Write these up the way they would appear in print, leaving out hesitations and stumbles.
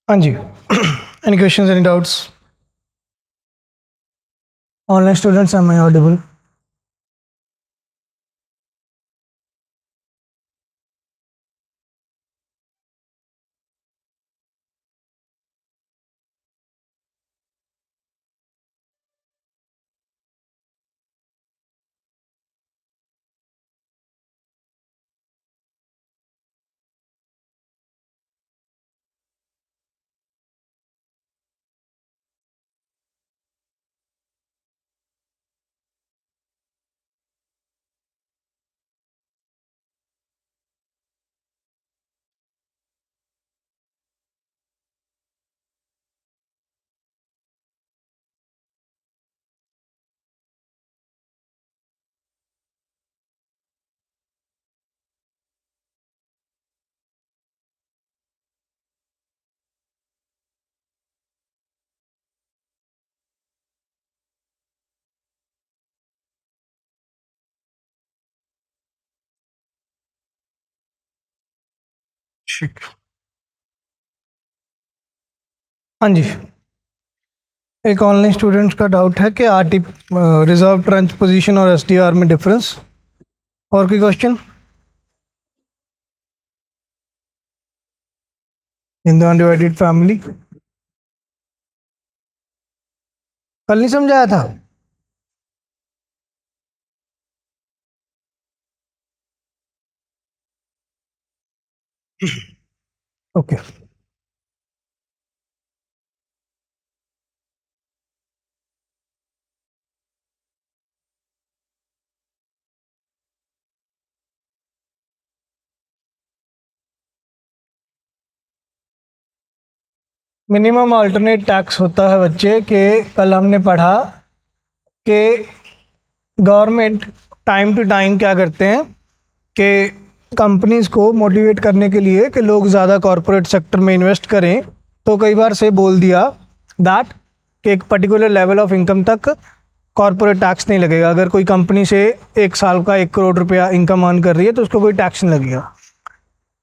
हाँ जी। Any questions, any doubts? Online students, am I audible? ठीक। हाँ जी। एक ऑनलाइन स्टूडेंट्स का डाउट है कि आरटी रिजर्व ट्रांच पोजीशन और एसडीआर में डिफरेंस। और कोई क्वेश्चन? हिंदू अनडिवाइडेड फैमिली कल नहीं समझाया था? ओके। मिनिमम अल्टरनेट टैक्स होता है बच्चे के, कल हमने पढ़ा कि गवर्नमेंट टाइम टू टाइम क्या करते हैं कि कंपनीज को मोटिवेट करने के लिए कि लोग ज़्यादा कॉरपोरेट सेक्टर में इन्वेस्ट करें, तो कई बार से बोल दिया दैट कि एक पर्टिकुलर लेवल ऑफ इनकम तक कॉरपोरेट टैक्स नहीं लगेगा। अगर कोई कंपनी से एक साल का 1 करोड़ रुपया इनकम अर्न कर रही है तो उसको कोई टैक्स नहीं लगेगा।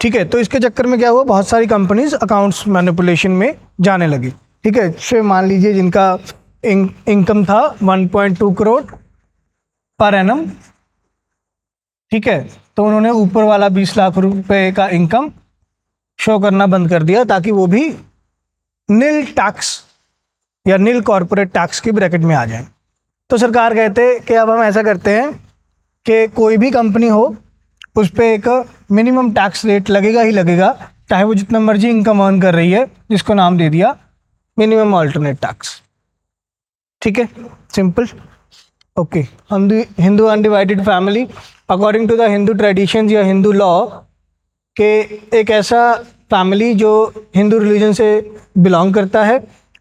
ठीक है, तो इसके चक्कर में क्या हुआ, बहुत सारी कंपनीज अकाउंट्स मैनिपुलेशन में जाने लगी। ठीक है, से मान लीजिए जिनका इनकम था 1.2 करोड़ पर एनम, ठीक है, तो उन्होंने ऊपर वाला 20 लाख रुपए का इनकम शो करना बंद कर दिया ताकि वो भी नील टैक्स या नील कॉर्पोरेट टैक्स की ब्रैकेट में आ जाए। तो सरकार कहते कि अब हम ऐसा करते हैं कि कोई भी कंपनी हो उस पर एक मिनिमम टैक्स रेट लगेगा ही लगेगा, चाहे वो जितना मर्जी इनकम अर्न कर रही है, जिसको नाम दे दिया मिनिमम अल्टरनेट टैक्स। ठीक है, simple. Okay. Hindu undivided family according to the Hindu traditions या हिंदू लॉ के एक ऐसा फैमिली जो हिंदू रिलीजन से बिलोंग करता है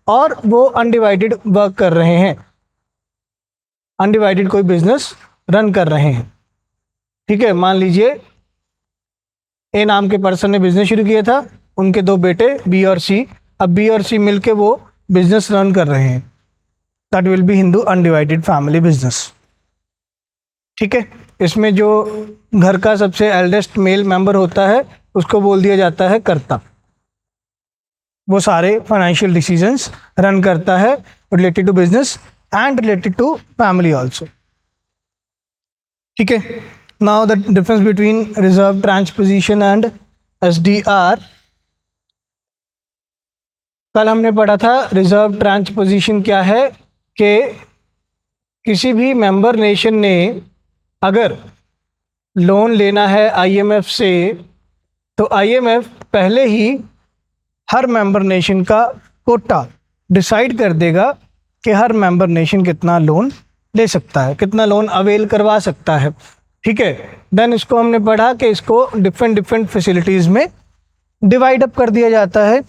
और वो अनडिवाइडेड वर्क कर रहे हैं, अनडिवाइडेड कोई बिजनेस रन कर रहे हैं। ठीक है, मान लीजिए ए नाम के पर्सन ने बिजनेस शुरू किया था, उनके दो बेटे बी और सी, अब बी और सी मिलके वो बिजनेस रन कर रहे हैं, that will be Hindu undivided family business. ठीक है, इसमें जो घर का सबसे एल्डेस्ट मेल मेंबर होता है उसको बोल दिया जाता है कर्ता। वो सारे फाइनेंशियल डिसीजंस रन करता है related to business and related to family also. ठीक है, now the difference between reserve tranche position and SDR. कल हमने पढ़ा था रिजर्व ट्रांच पोजीशन क्या है कि किसी भी मेंबर नेशन ने अगर लोन लेना है आईएमएफ से, तो आईएमएफ पहले ही हर मेंबर नेशन का कोटा डिसाइड कर देगा कि हर मेंबर नेशन कितना लोन ले सकता है, कितना लोन अवेल करवा सकता है। ठीक है, देन इसको हमने पढ़ा कि इसको डिफरेंट डिफरेंट फैसिलिटीज़ में डिवाइड अप कर दिया जाता है।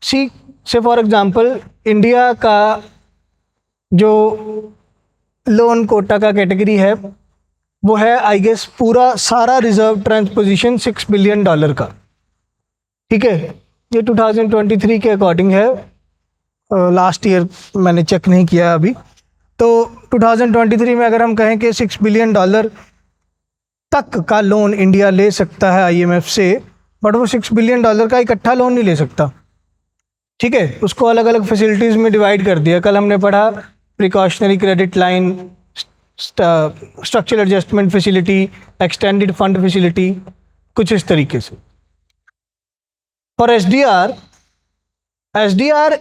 सी से फॉर एग्जांपल इंडिया का जो लोन कोटा का कैटेगरी है वो है आई गेस पूरा सारा रिजर्व ट्रांसपोजिशन $6 बिलियन का। ठीक है, ये 2023 के अकॉर्डिंग है, लास्ट ईयर मैंने चेक नहीं किया अभी। तो 2023 में अगर हम कहें कि $6 बिलियन तक का लोन इंडिया ले सकता है आईएमएफ से, बट वो $6 बिलियन का इकट्ठा लोन नहीं ले सकता। ठीक है, उसको अलग अलग फैसिलिटीज़ में डिवाइड कर दिया। कल हमने पढ़ा precautionary credit line, structural adjustment facility, extended fund facility, कुछ इस तरीके से। और एसडीआर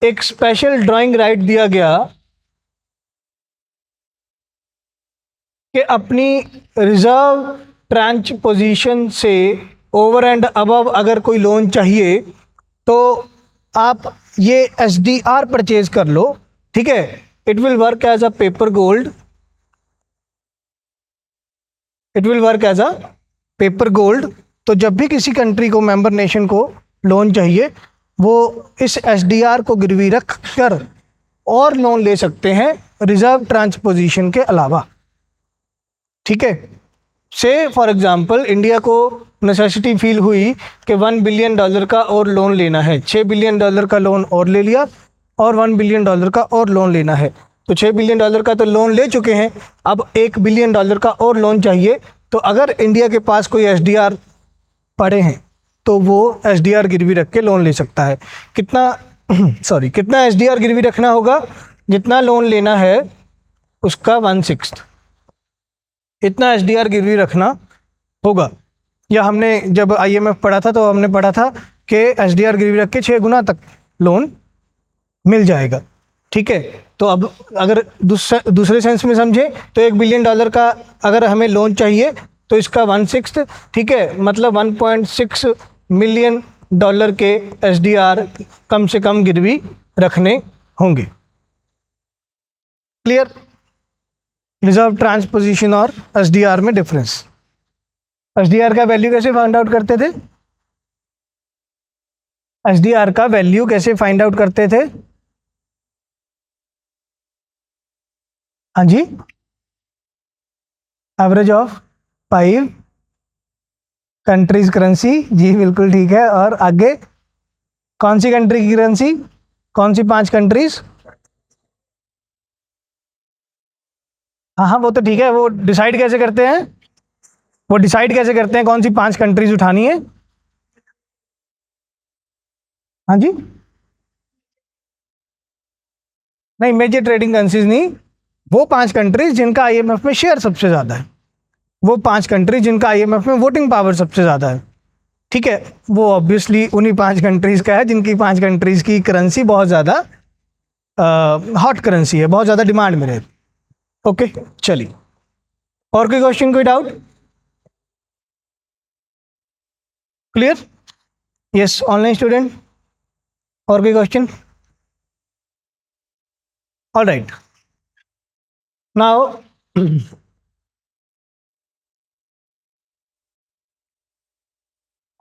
एक स्पेशल ड्राइंग राइट दिया गया कि अपनी रिजर्व ट्रांच पोजीशन से ओवर एंड अबव अगर कोई लोन चाहिए तो आप ये एसडीआर परचेज कर लो। ठीक है, it will work as a paper gold, it will work as a paper gold. तो जब भी किसी कंट्री को, मेंबर नेशन को लोन चाहिए, वो इस एसडीआर को गिरवी रख कर और लोन ले सकते हैं रिजर्व ट्रांच पोजीशन के अलावा। ठीक है, से फॉर एग्जांपल इंडिया को नेसेसिटी फील हुई कि $1 बिलियन का और लोन लेना है, $6 बिलियन का लोन और ले लिया और $1 बिलियन का और लोन लेना है। तो $6 बिलियन का तो लोन ले चुके हैं, अब $1 बिलियन का और लोन चाहिए। तो अगर इंडिया के पास कोई एसडीआर पड़े हैं तो वो एसडीआर गिरवी रख के लोन ले सकता है। कितना कितना एसडीआर गिरवी रखना होगा? जितना लोन लेना है उसका 1/6 इतना एसडीआर गिरवी रखना होगा। या हमने जब आईएमएफ पढ़ा था तो हमने पढ़ा था कि एसडीआर गिरवी रख के 6 गुना तक लोन मिल जाएगा। ठीक है, तो अब अगर दूसरे सेंस में समझे तो $1 बिलियन का अगर हमें लोन चाहिए तो इसका 1/6, ठीक है, मतलब $1.6 मिलियन के एसडीआर कम से कम गिरवी रखने होंगे। क्लियर? रिजर्व ट्रांसपोजिशन और एसडीआर में डिफरेंस। एसडीआर का वैल्यू कैसे फाइंड आउट करते थे? एसडीआर का वैल्यू कैसे फाइंड आउट करते थे? हाँ जी, एवरेज ऑफ 5 कंट्रीज करेंसी। जी बिल्कुल ठीक है। और आगे कौन सी कंट्री की करेंसी? कौन सी 5 कंट्रीज? हाँ हाँ, वो तो ठीक है। वो डिसाइड कैसे करते हैं? वो डिसाइड कैसे करते हैं कौन सी 5 कंट्रीज उठानी है? हाँ जी, नहीं, मेजर ट्रेडिंग करेंसीज नहीं, वो 5 कंट्रीज जिनका आईएमएफ में शेयर सबसे ज्यादा है, वो 5 कंट्रीज जिनका आईएमएफ में वोटिंग पावर सबसे ज्यादा है। ठीक है, वो ऑब्वियसली उन्हीं 5 कंट्रीज का है जिनकी 5 कंट्रीज की करेंसी बहुत ज़्यादा हॉट करेंसी है, बहुत ज़्यादा डिमांड में रहती। ओके, चलिए, और कोई क्वेश्चन, कोई doubt? Clear? Yes, online student, और कोई क्वेश्चन? ऑल राइट, नाउ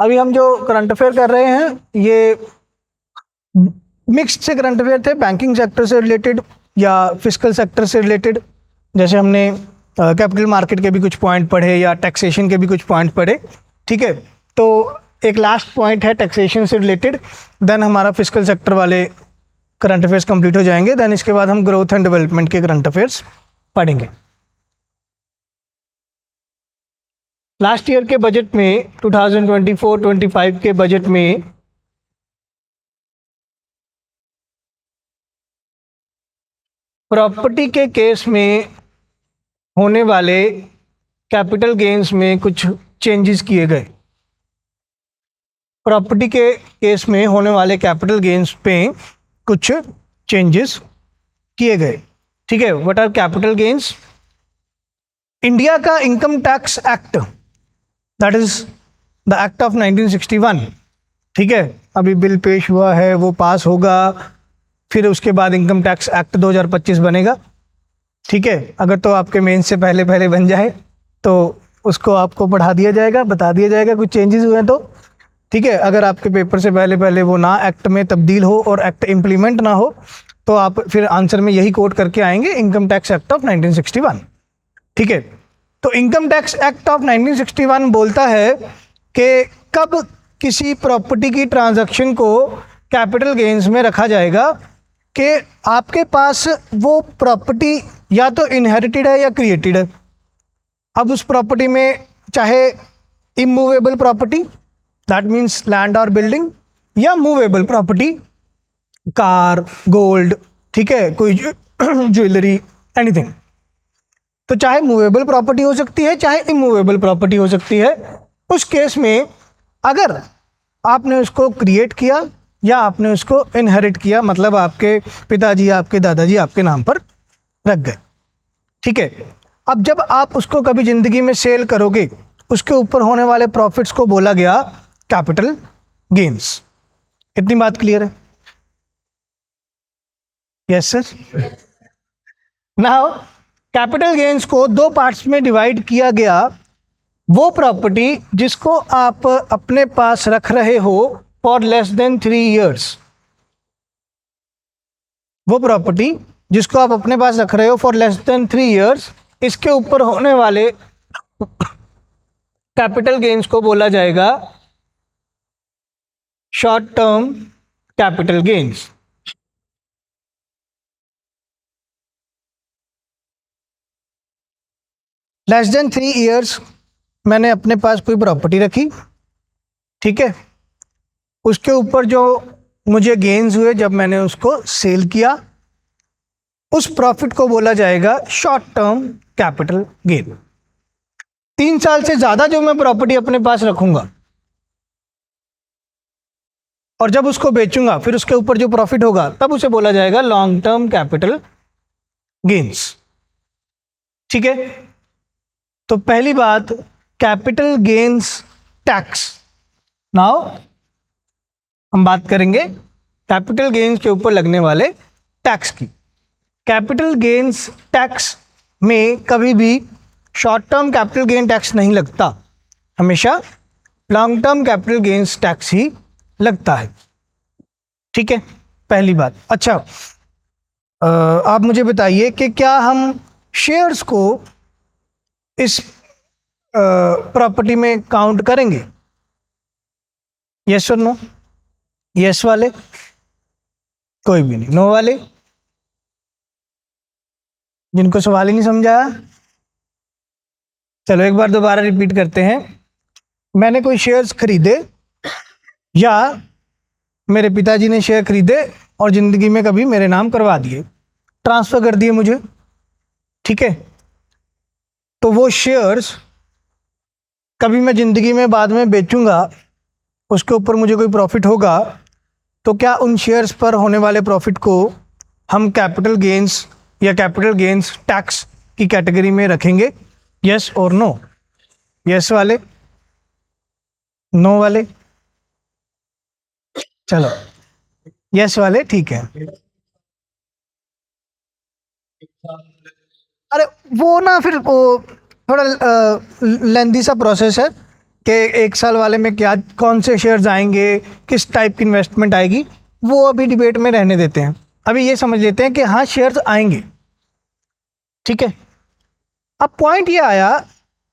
अभी हम जो करंट अफेयर कर रहे हैं ये मिक्स्ड से करंट अफेयर थे, बैंकिंग सेक्टर से रिलेटेड या फिस्कल सेक्टर से रिलेटेड। जैसे हमने कैपिटल मार्केट के भी कुछ पॉइंट पढ़े या टैक्सेशन के भी कुछ पॉइंट पढ़े। ठीक है, तो एक लास्ट पॉइंट है टैक्सेशन से रिलेटेड, देन हमारा फिस्कल सेक्टर वाले करंट अफेयर्स कंप्लीट हो जाएंगे। देन इसके बाद हम ग्रोथ एंड डेवलपमेंट के करंट अफेयर्स पढ़ेंगे। लास्ट ईयर के बजट में 2024-25 के बजट में प्रॉपर्टी के केस में होने वाले कैपिटल गेन्स में कुछ चेंजेस किए गए। प्रॉपर्टी के केस में होने वाले कैपिटल गेन्स पे कुछ चेंजेस किए गए। ठीक है, what are capital gains? India का income tax act, that is the act of 1961। ठीक है, अभी बिल पेश हुआ है, वो पास होगा, फिर उसके बाद इनकम टैक्स एक्ट 2025 बनेगा। ठीक है, अगर तो आपके मेंस से पहले पहले बन जाए तो उसको आपको पढ़ा दिया जाएगा, बता दिया जाएगा कुछ चेंजेस हुए तो। ठीक है, अगर आपके पेपर से पहले पहले वो ना एक्ट में तब्दील हो और एक्ट इम्प्लीमेंट ना हो तो आप फिर आंसर में यही कोट करके आएंगे, इनकम टैक्स एक्ट ऑफ 1961। ठीक है, तो इनकम टैक्स एक्ट ऑफ 1961 बोलता है कि कब किसी प्रॉपर्टी की ट्रांजैक्शन को कैपिटल गेन्स में रखा जाएगा कि आपके पास वो प्रॉपर्टी या तो इनहेरिटेड है या क्रिएटेड है। अब उस प्रॉपर्टी में चाहे immovable property, that means land और बिल्डिंग, या मूवेबल प्रॉपर्टी, कार, गोल्ड, ठीक है, कोई ज्वेलरी, एनीथिंग। तो चाहे मूवेबल प्रॉपर्टी हो सकती है, चाहे इमूवेबल प्रॉपर्टी हो सकती है। उस केस में अगर आपने उसको क्रिएट किया या आपने उसको इनहेरिट किया, मतलब आपके पिताजी, आपके दादाजी आपके नाम पर रख गए, ठीक है। अब जब आप उसको कभी जिंदगी में सेल करोगे, उसके ऊपर होने वाले प्रॉफिट्स को बोला गया कैपिटल गेन्स। इतनी बात क्लियर है? Yes sir. Now capital gains को दो पार्ट्स में डिवाइड किया गया। वो प्रॉपर्टी जिसको आप अपने पास रख रहे हो फॉर लेस देन 3 years, वो प्रॉपर्टी जिसको आप अपने पास रख रहे हो फॉर लेस देन 3 years, इसके ऊपर होने वाले कैपिटल गेन्स को बोला जाएगा short term capital gains. Less than 3 years मैंने अपने पास कोई प्रॉपर्टी रखी, ठीक है, उसके ऊपर जो मुझे गेन्स हुए जब मैंने उसको सेल किया, उस प्रॉफिट को बोला जाएगा शॉर्ट टर्म कैपिटल गेन। 3 साल से ज्यादा जो मैं प्रॉपर्टी अपने पास रखूंगा और जब उसको बेचूंगा फिर उसके ऊपर जो प्रॉफिट होगा, तब उसे बोला जाएगा लॉन्ग टर्म कैपिटल गेन्स, ठीक है। तो पहली बात, कैपिटल गेन्स टैक्स। नाउ हम बात करेंगे कैपिटल गेन्स के ऊपर लगने वाले टैक्स की। कैपिटल गेन्स टैक्स में कभी भी short term capital gain tax नहीं लगता, हमेशा long term capital gains tax ही लगता है, ठीक है, पहली बात। अच्छा, आप मुझे बताइए कि क्या हम शेयर्स को इस प्रॉपर्टी में काउंट करेंगे? यस और नो? यस वाले कोई भी नहीं, नो वाले जिनको सवाल ही नहीं समझाया, चलो एक बार दोबारा रिपीट करते हैं। मैंने कोई शेयर्स खरीदे या मेरे पिताजी ने शेयर खरीदे और जिंदगी में कभी मेरे नाम करवा दिए, ट्रांसफर कर दिए मुझे, ठीक है, तो वो शेयर्स कभी मैं जिंदगी में बाद में बेचूंगा, उसके ऊपर मुझे कोई प्रॉफिट होगा, तो क्या उन शेयर्स पर होने वाले प्रॉफिट को हम कैपिटल गेन्स या कैपिटल गेन्स टैक्स की कैटेगरी में रखेंगे? यस और नो? यस वाले, नो वाले, चलो यस वाले, ठीक है। अरे वो ना फिर वो थोड़ा लेंदी सा प्रोसेस है कि 1 साल वाले में क्या, कौन से शेयर्स आएंगे, किस टाइप की इन्वेस्टमेंट आएगी, वो अभी डिबेट में रहने देते हैं। अभी ये समझ लेते हैं कि हाँ शेयर्स आएंगे, ठीक है। अब पॉइंट ये आया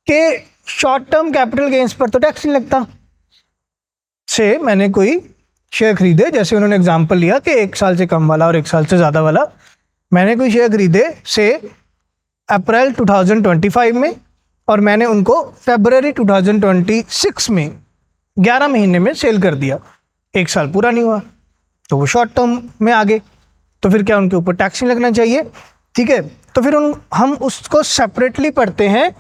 कि शॉर्ट टर्म कैपिटल गेन्स पर तो टैक्स नहीं लगता। से मैंने कोई शेयर खरीदे, जैसे उन्होंने एग्जांपल लिया कि 1 साल से कम वाला और 1 साल से ज़्यादा वाला, मैंने कोई शेयर खरीदे से अप्रैल 2025 में और मैंने उनको फरवरी 2026 में 11 महीने में सेल कर दिया, 1 साल पूरा नहीं हुआ, तो वो शॉर्ट टर्म में आ गए, तो फिर क्या उनके ऊपर टैक्स नहीं लगना चाहिए? ठीक है, तो फिर हम उसको सेपरेटली पढ़ते हैं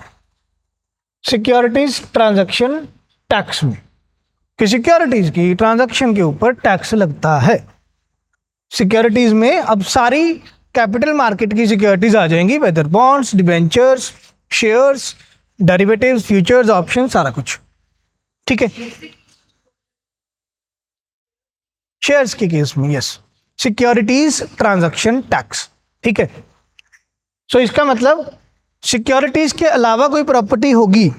सिक्योरिटीज ट्रांजैक्शन टैक्स में, कि सिक्योरिटीज की ट्रांजैक्शन के ऊपर टैक्स लगता है। सिक्योरिटीज में अब सारी कैपिटल मार्केट की सिक्योरिटीज आ जाएंगी, whether bonds, debentures, shares, derivatives, futures, option, सारा कुछ, ठीक है। शेयर्स के केस में यस, सिक्योरिटीज ट्रांजैक्शन टैक्स, ठीक है। सो इसका मतलब सिक्योरिटीज के अलावा कोई प्रॉपर्टी होगी,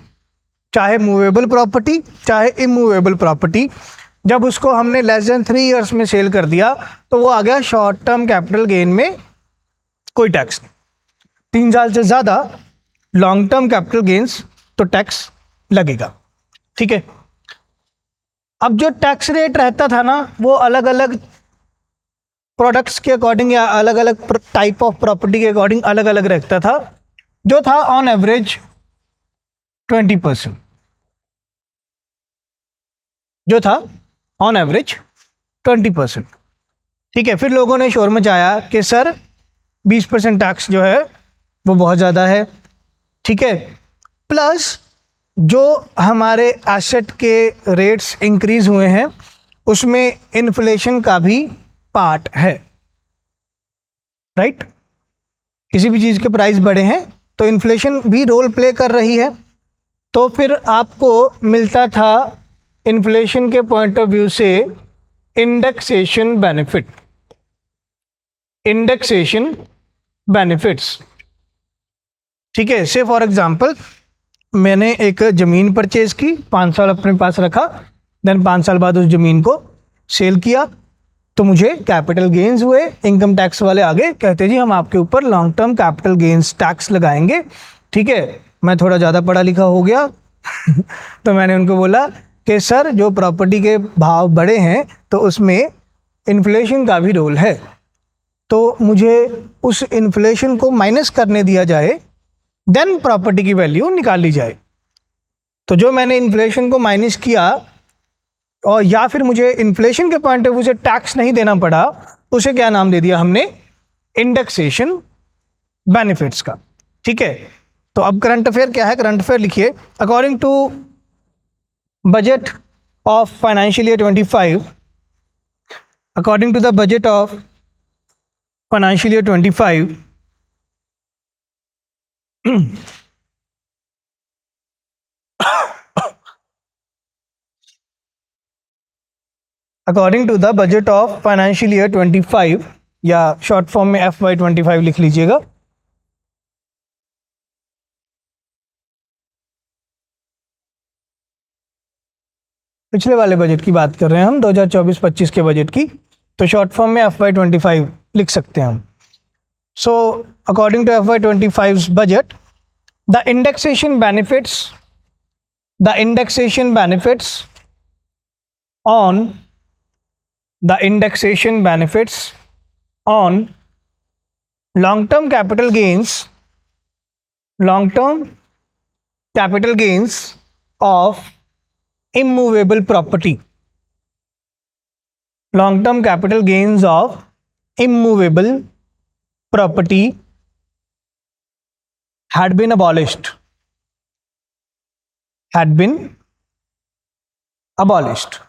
चाहे मूवेबल प्रॉपर्टी चाहे इमूवेबल प्रॉपर्टी, जब उसको हमने लेस देन 3 years में सेल कर दिया तो वो आ गया शॉर्ट टर्म कैपिटल गेन में कोई टैक्स नहीं। 3 साल से ज्यादा लॉन्ग टर्म कैपिटल गेन्स तो टैक्स लगेगा, ठीक है। अब जो टैक्स रेट रहता था ना, वो अलग अलग प्रोडक्ट्स के अकॉर्डिंग या अलग अलग टाइप ऑफ प्रॉपर्टी के अकॉर्डिंग अलग अलग रहता था, जो था ऑन एवरेज 20%, जो था ऑन एवरेज 20%। ठीक है, फिर लोगों ने शोर मचाया कि सर 20% टैक्स जो है वो बहुत ज़्यादा है। ठीक है, प्लस जो हमारे एसेट के रेट्स इंक्रीज हुए हैं उसमें इन्फ्लेशन का भी पार्ट है, राइट। किसी भी चीज़ के प्राइस बढ़े हैं तो इन्फ्लेशन भी रोल प्ले कर रही है। तो फिर आपको मिलता था इन्फ्लेशन के पॉइंट ऑफ व्यू से इंडेक्सेशन बेनिफिट, इंडेक्सेशन बेनिफिट्स। ठीक है, से फॉर एग्जांपल मैंने एक ज़मीन परचेज की, 5 साल अपने पास रखा, देन 5 साल बाद उस ज़मीन को सेल किया, तो मुझे कैपिटल गेन्स हुए। इनकम टैक्स वाले आगे कहते जी हम आपके ऊपर long term capital gains tax लगाएंगे। ठीक है, मैं थोड़ा ज़्यादा पढ़ा लिखा हो गया तो मैंने उनको बोला कि सर जो प्रॉपर्टी के भाव बढ़े हैं तो उसमें इन्फ्लेशन का भी रोल है, तो मुझे उस इन्फ्लेशन को माइनस करने दिया जाए, देन प्रॉपर्टी की वैल्यू निकाल ली जाए। तो जो मैंने इन्फ्लेशन को माइनस किया और या फिर मुझे इन्फ्लेशन के पॉइंट ऑफ व्यू से टैक्स नहीं देना पड़ा, उसे क्या नाम दे दिया हमने, इंडेक्सेशन बेनिफिट्स का। ठीक है, तो अब करंट अफेयर क्या है, करंट अफेयर लिखिए। According to budget of financial year 25, according to the budget of financial year 25, according to the budget of financial year 25, या शॉर्ट फॉर्म में FY25 लिख लीजिएगा। पिछले वाले बजट की बात कर रहे हैं हम, 2024-25 के बजट की, तो शॉर्ट फॉर्म में FY25 लिख सकते हैं हम। So according to FY25 budget, the indexation benefits, the indexation benefits on, the indexation benefits on long term capital gains, long term capital gains of immovable property, long term capital gains of immovable property had been abolished, had been abolished।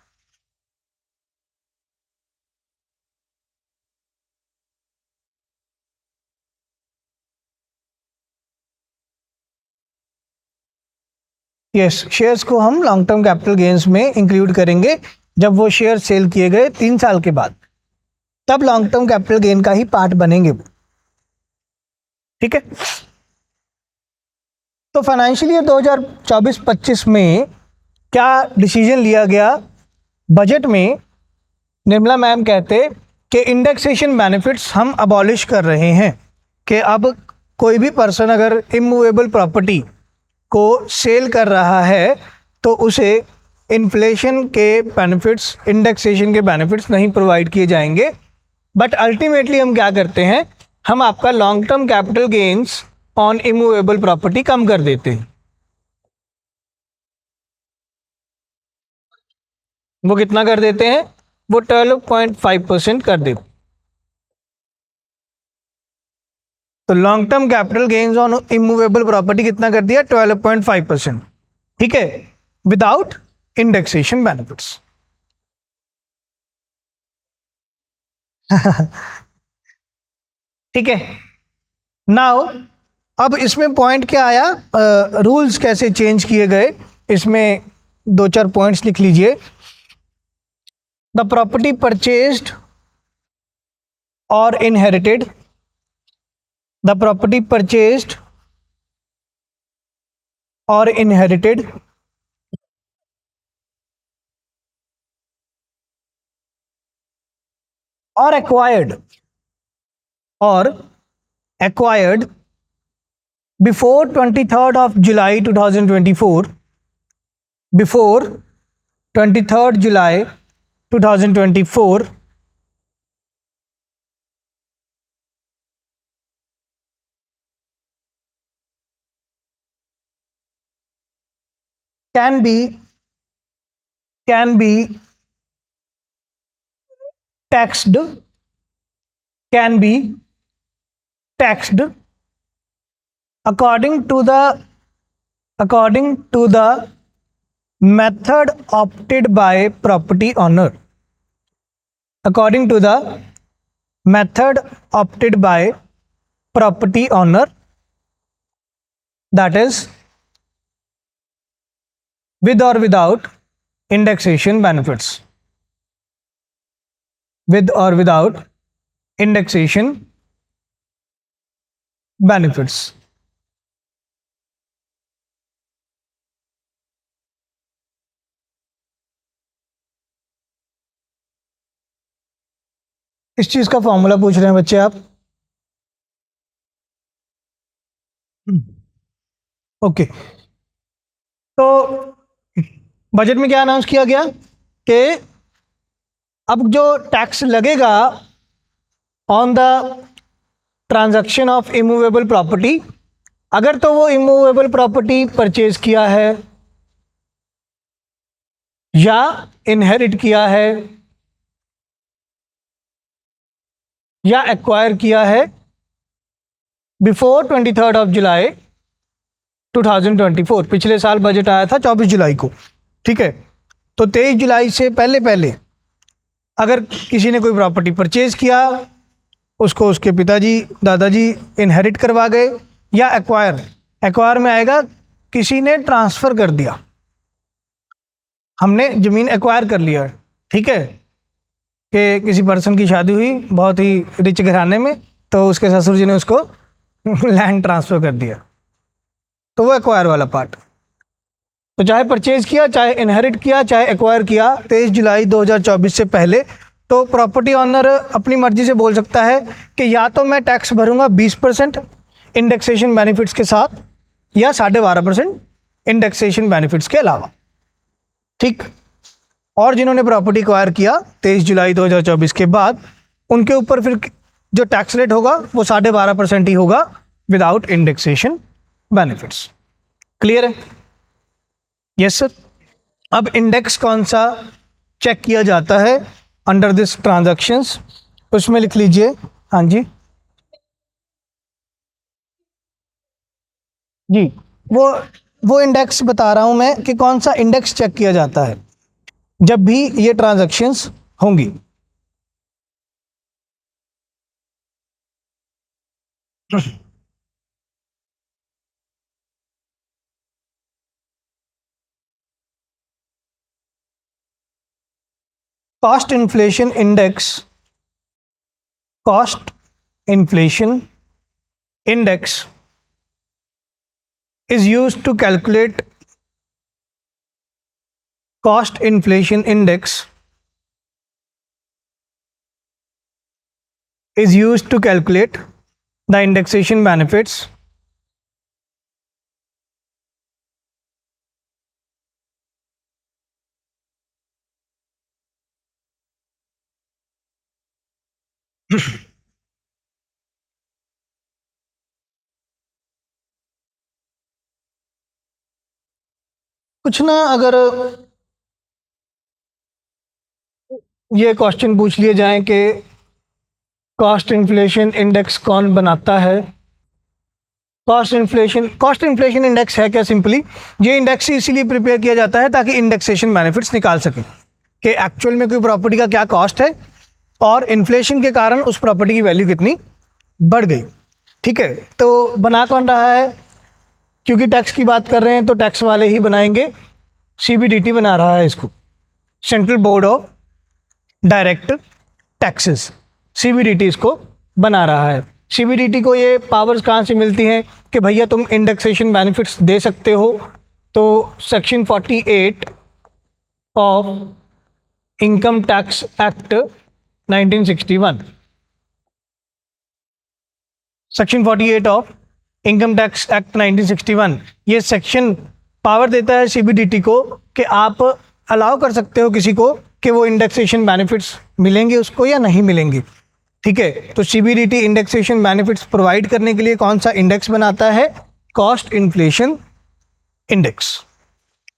Yes, shares को हम long term capital gains में include करेंगे जब वो share cell किए गए 3 साल के बाद, तब लॉन्ग टर्म कैपिटल गेन का ही पार्ट बनेंगे। ठीक है, तो फाइनेंशियल ईयर 2024-25 में क्या डिसीजन लिया गया बजट में, निर्मला मैम कहते कि इंडेक्सेशन बेनिफिट्स हम अबॉलिश कर रहे हैं, कि अब कोई भी पर्सन अगर इमूवेबल प्रॉपर्टी को सेल कर रहा है तो उसे इन्फ्लेशन के बेनिफिट्स, इंडेक्सेशन के बेनिफिट्स नहीं प्रोवाइड किए जाएंगे, बट अल्टीमेटली हम क्या करते हैं, हम आपका long term capital gains on immovable property कम कर देते हैं। वो कितना कर देते हैं, वो 12.5% कर देते। तो long term capital gains on immovable property कितना कर दिया, 12.5%। ठीक है, विदाउट इंडेक्सेशन बेनिफिट्स। ठीक है, नाउ अब इसमें पॉइंट क्या आया, रूल्स कैसे चेंज किए गए, इसमें 2-4 पॉइंट्स लिख लीजिए। द प्रॉपर्टी परचेज्ड और इनहेरिटेड, द प्रॉपर्टी परचेज्ड और इनहेरिटेड और acquired before 23rd of July 2024, before 23rd July 2024 can be taxed, can be taxed according to the method opted by property owner, according to the method opted by property owner, that is with or without indexation benefits, with or without indexation benefits. इस चीज का formula पूछ रहे हैं बच्चे आप। Okay, तो budget में क्या अनाउंस किया गया कि अब जो टैक्स लगेगा on the transaction of immovable property, अगर तो वो इमूवेबल प्रॉपर्टी परचेज किया है या इनहेरिट किया है या एक्वायर किया है बिफोर 23 जुलाई 2024, पिछले साल बजट आया था 24 जुलाई को, ठीक है। तो 23 जुलाई से पहले पहले अगर किसी ने कोई प्रॉपर्टी परचेज किया, उसको उसके पिताजी दादाजी इनहेरिट करवा गए, या एक्वायर में आएगा किसी ने ट्रांसफ़र कर दिया, हमने ज़मीन एक्वायर कर लिया, ठीक है, कि किसी पर्सन की शादी हुई बहुत ही रिच घराने में, तो उसके ससुर जी ने उसको लैंड ट्रांसफ़र कर दिया, तो वो एक्वायर वाला पार्ट। तो चाहे परचेज किया, चाहे इनहेरिट किया, चाहे एक्वायर किया 23 जुलाई 2024 से पहले, तो प्रॉपर्टी ऑनर अपनी मर्जी से बोल सकता है कि या तो मैं टैक्स भरूंगा 20% इंडेक्सेशन बेनिफिट्स के साथ, या 12.5% इंडेक्सेशन बेनिफिट्स के अलावा, ठीक। और जिन्होंने प्रॉपर्टी एक्वायर किया 23 जुलाई 2024 के बाद, उनके ऊपर फिर जो टैक्स रेट होगा वो 12.5% ही होगा विदाउट इंडेक्सेशन बेनिफिट्स। क्लियर है? Yes sir. अब इंडेक्स कौन सा चेक किया जाता है अंडर दिस ट्रांजैक्शंस, उसमें लिख लीजिए। हाँ जी जी, वो इंडेक्स बता रहा हूं मैं कि कौन सा इंडेक्स चेक किया जाता है जब भी ये ट्रांजैक्शंस होंगी। Cost inflation index, cost inflation index is used to calculate cost inflation index is used to calculate the indexation benefits कुछ ना, अगर ये क्वेश्चन पूछ लिए जाए कि कॉस्ट इन्फ्लेशन इंडेक्स कौन बनाता है, कॉस्ट इन्फ्लेशन इंडेक्स है क्या? सिंपली ये इंडेक्स इसीलिए प्रिपेयर किया जाता है ताकि इंडेक्सेशन बेनिफिट्स निकाल सकें कि एक्चुअल में कोई प्रॉपर्टी का क्या कॉस्ट है और इन्फ्लेशन के कारण उस प्रॉपर्टी की वैल्यू कितनी बढ़ गई, ठीक है। तो बना कौन रहा है? क्योंकि टैक्स की बात कर रहे हैं तो टैक्स वाले ही बनाएंगे, सीबीडीटी बना रहा है इसको, central board of direct taxes, CBDT इसको बना रहा है। सीबीडीटी को ये पावर्स कहाँ से मिलती हैं कि भैया तुम इंडेक्सेशन बेनिफिट्स दे सकते हो? तो section 48 of income tax act 1961, section 48 of income tax act 1961 ये सेक्शन पावर देता है सीबीडीटी को कि आप अलाउ कर सकते हो किसी को कि वो इंडेक्सेशन बेनिफिट्स मिलेंगे उसको या नहीं मिलेंगे, ठीक है। तो सीबीडीटी इंडेक्सेशन बेनिफिट्स प्रोवाइड करने के लिए कौन सा इंडेक्स बनाता है? Cost inflation index.